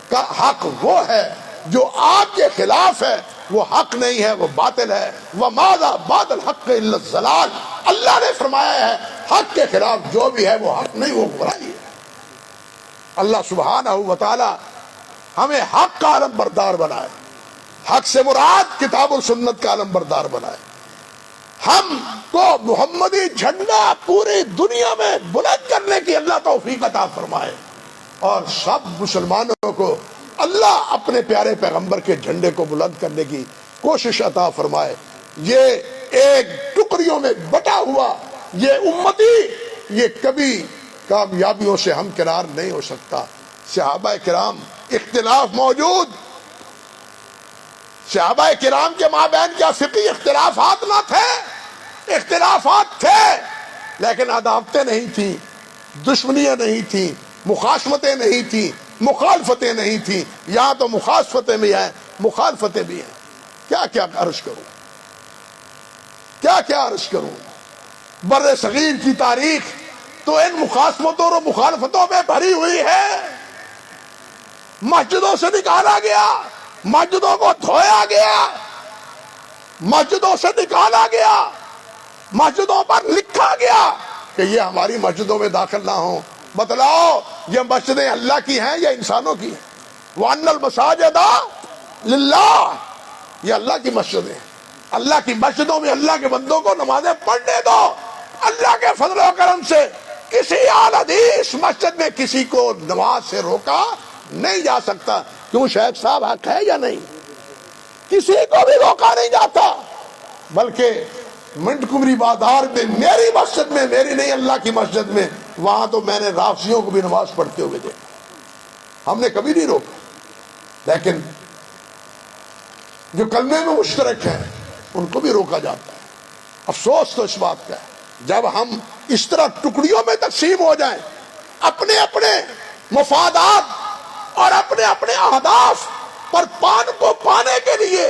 کا حق وہ ہے۔ جو آپ کے خلاف ہے وہ حق نہیں ہے، وہ باطل ہے۔ وَمَاذَا بَعْدَ الْحَقِّ إِلَّا الضَّلَالُ، اللہ نے فرمایا ہے حق کے خلاف جو بھی ہے وہ حق نہیں، وہ گمراہی ہے۔ اللہ سبحانہ و تعالی ہمیں حق کا علم بردار بنائے، حق سے مراد کتاب و سنت کا علم بردار بنائے، ہم کو محمدی جھنڈا پوری دنیا میں بلند کرنے کی اللہ توفیق عطا فرمائے، اور سب مسلمانوں کو اللہ اپنے پیارے پیغمبر کے جھنڈے کو بلند کرنے کی کوشش عطا فرمائے۔ یہ ایک ٹکڑا ٹکڑیوں میں بٹا ہوا یہ امتی، یہ کبھی کامیابیوں سے ہمکنار نہیں ہو سکتا۔ صحابہ کرام اختلاف موجود، صحابہ کرام کے مابین کیا فقہی اختلافات نہ تھے؟ اختلافات تھے، لیکن عداوتیں نہیں تھیں، دشمنیاں نہیں تھیں، مخاصمتیں نہیں تھیں، مخالفتیں نہیں تھیں۔ یہاں تو مخالفتیں بھی ہیں، مخالفتیں بھی ہیں۔ کیا کیا عرض کروں، کیا کیا عرض کروں؟ بر صغیر کی تاریخ تو ان مخاصمتوں اور مخالفتوں میں بھری ہوئی ہے۔ مسجدوں سے نکالا گیا، مسجدوں کو دھویا گیا، مسجدوں سے نکالا گیا، مسجدوں پر لکھا گیا کہ یہ ہماری مسجدوں میں داخل نہ ہوں۔ بتلاؤ یہ مسجدیں اللہ کی ہیں یا انسانوں کی ہیں؟ وَأَنَّ الْمَسَاجِدَ لِلَّهِ، یہ اللہ کی مسجدیں ہیں۔ اللہ کی مسجدوں میں اللہ کے بندوں کو نمازیں پڑھنے دو۔ اللہ کے فضل و کرم سے کسی اعلی حدیث مسجد میں کسی کو نماز سے روکا نہیں جا سکتا۔ کیوں شیخ صاحب حق ہے یا نہیں؟ کسی کو بھی روکا نہیں جاتا، بلکہ منٹ کمری بازار میں میری مسجد میں، میری نہیں اللہ کی مسجد میں، وہاں تو میں نے رافضیوں کو بھی نماز پڑھتے ہوئے دیکھا، ہم نے کبھی نہیں روکا۔ لیکن جو کلمے میں مشترک ہیں ان کو بھی روکا جاتا ہے۔ افسوس تو اس بات کا ہے جب ہم اس طرح ٹکڑیوں میں تقسیم ہو جائیں، اپنے اپنے مفادات اور اپنے اپنے اہداف پر پانے کے لیے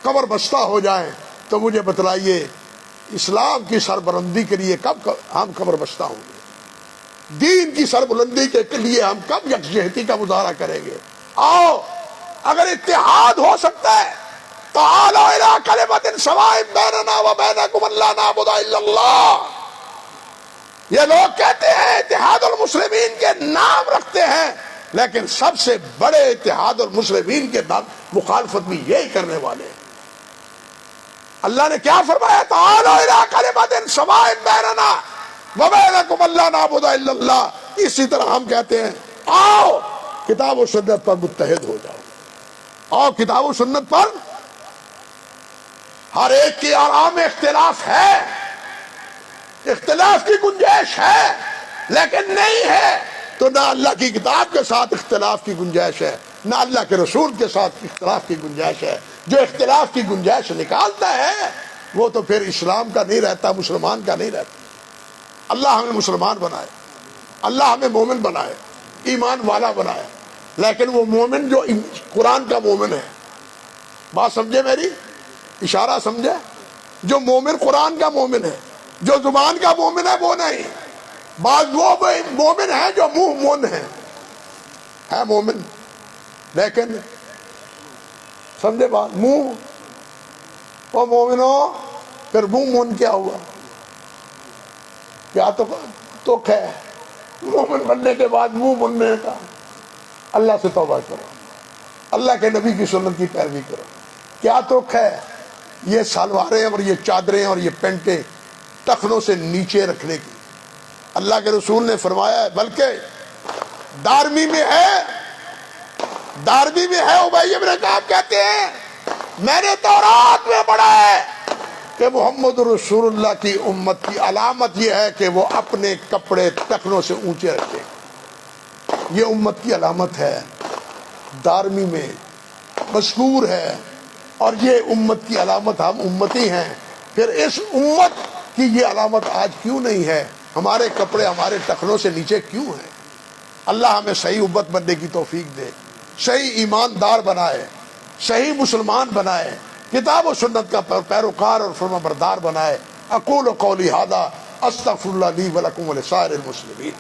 کمر بستہ ہو جائیں، تو مجھے بتلائیے اسلام کی سربلندی کے لیے کب ہم کمر بستہ ہوں گے؟ دین کی سربلندی کے لیے ہم کب یکجہتی کا مظاہرہ کریں گے؟ آؤ، اگر اتحاد ہو سکتا ہے تعالوا الی کلمۃ سواء بیننا و بینکم الا نعبد الا اللہ۔ یہ لوگ کہتے ہیں اتحاد المسلمین کے نام رکھتے ہیں، لیکن سب سے بڑے اتحاد المسلمین کے نام مخالفت بھی یہی کرنے والے ہیں۔ اللہ نے کیا فرمایا؟ تعالوا الی کلمۃ سواء بیننا و بینکم الا نعبد الا اللہ۔ اسی طرح ہم کہتے ہیں آؤ کتاب و سنت پر متحد ہو جاؤ، آؤ کتاب و سنت پر۔ ہر ایک کی آرام میں اختلاف ہے، اختلاف کی گنجائش ہے، لیکن نہیں ہے تو نہ اللہ کی کتاب کے ساتھ اختلاف کی گنجائش ہے، نہ اللہ کے رسول کے ساتھ اختلاف کی گنجائش ہے۔ جو اختلاف کی گنجائش نکالتا ہے وہ تو پھر اسلام کا نہیں رہتا، مسلمان کا نہیں رہتا۔ اللہ ہمیں مسلمان بنائے، اللہ ہمیں مومن بنائے، ایمان والا بنائے، لیکن وہ مومن جو قرآن کا مومن ہے۔ بات سمجھے میری؟ اشارہ سمجھے؟ جو مومن قرآن کا مومن ہے، جو زبان کا مومن ہے وہ نہیں۔ بعض وہ مومن ہے جو منہ مون ہے مومن، لیکن سمجھے بات؟ منہ وہ مومن ہو، پھر منہ مون کیا ہوا؟ کیا تو ہے مومن بننے کے بعد منہ موننے کا؟ اللہ سے توبہ کرو، اللہ کے نبی کی سنت کی پیروی کرو۔ کیا تو ہے یہ سالواریں اور یہ چادریں اور یہ پینٹیں ٹخنوں سے نیچے رکھنے کی؟ اللہ کے رسول نے فرمایا ہے، بلکہ دارمی میں ہے ابی بن کعب کہتے ہیں میں نے تورات میں پڑھا ہے کہ محمد رسول اللہ کی امت کی علامت یہ ہے کہ وہ اپنے کپڑے ٹخنوں سے اونچے رکھتے ہیں۔ یہ امت کی علامت ہے، دارمی میں مذکور ہے، اور یہ امت کی علامت ہم امتی ہیں۔ پھر اس امت کی یہ علامت آج کیوں نہیں ہے؟ ہمارے کپڑے ہمارے ٹخنوں سے نیچے کیوں ہیں؟ اللہ ہمیں صحیح امت بننے کی توفیق دے، صحیح ایماندار بنائے، صحیح مسلمان بنائے، کتاب و سنت کا پیروکار اور فرما بردار بنائے۔ اقول قولی ھذا استغفر اللہ لی ولکم ولسائر المسلمین۔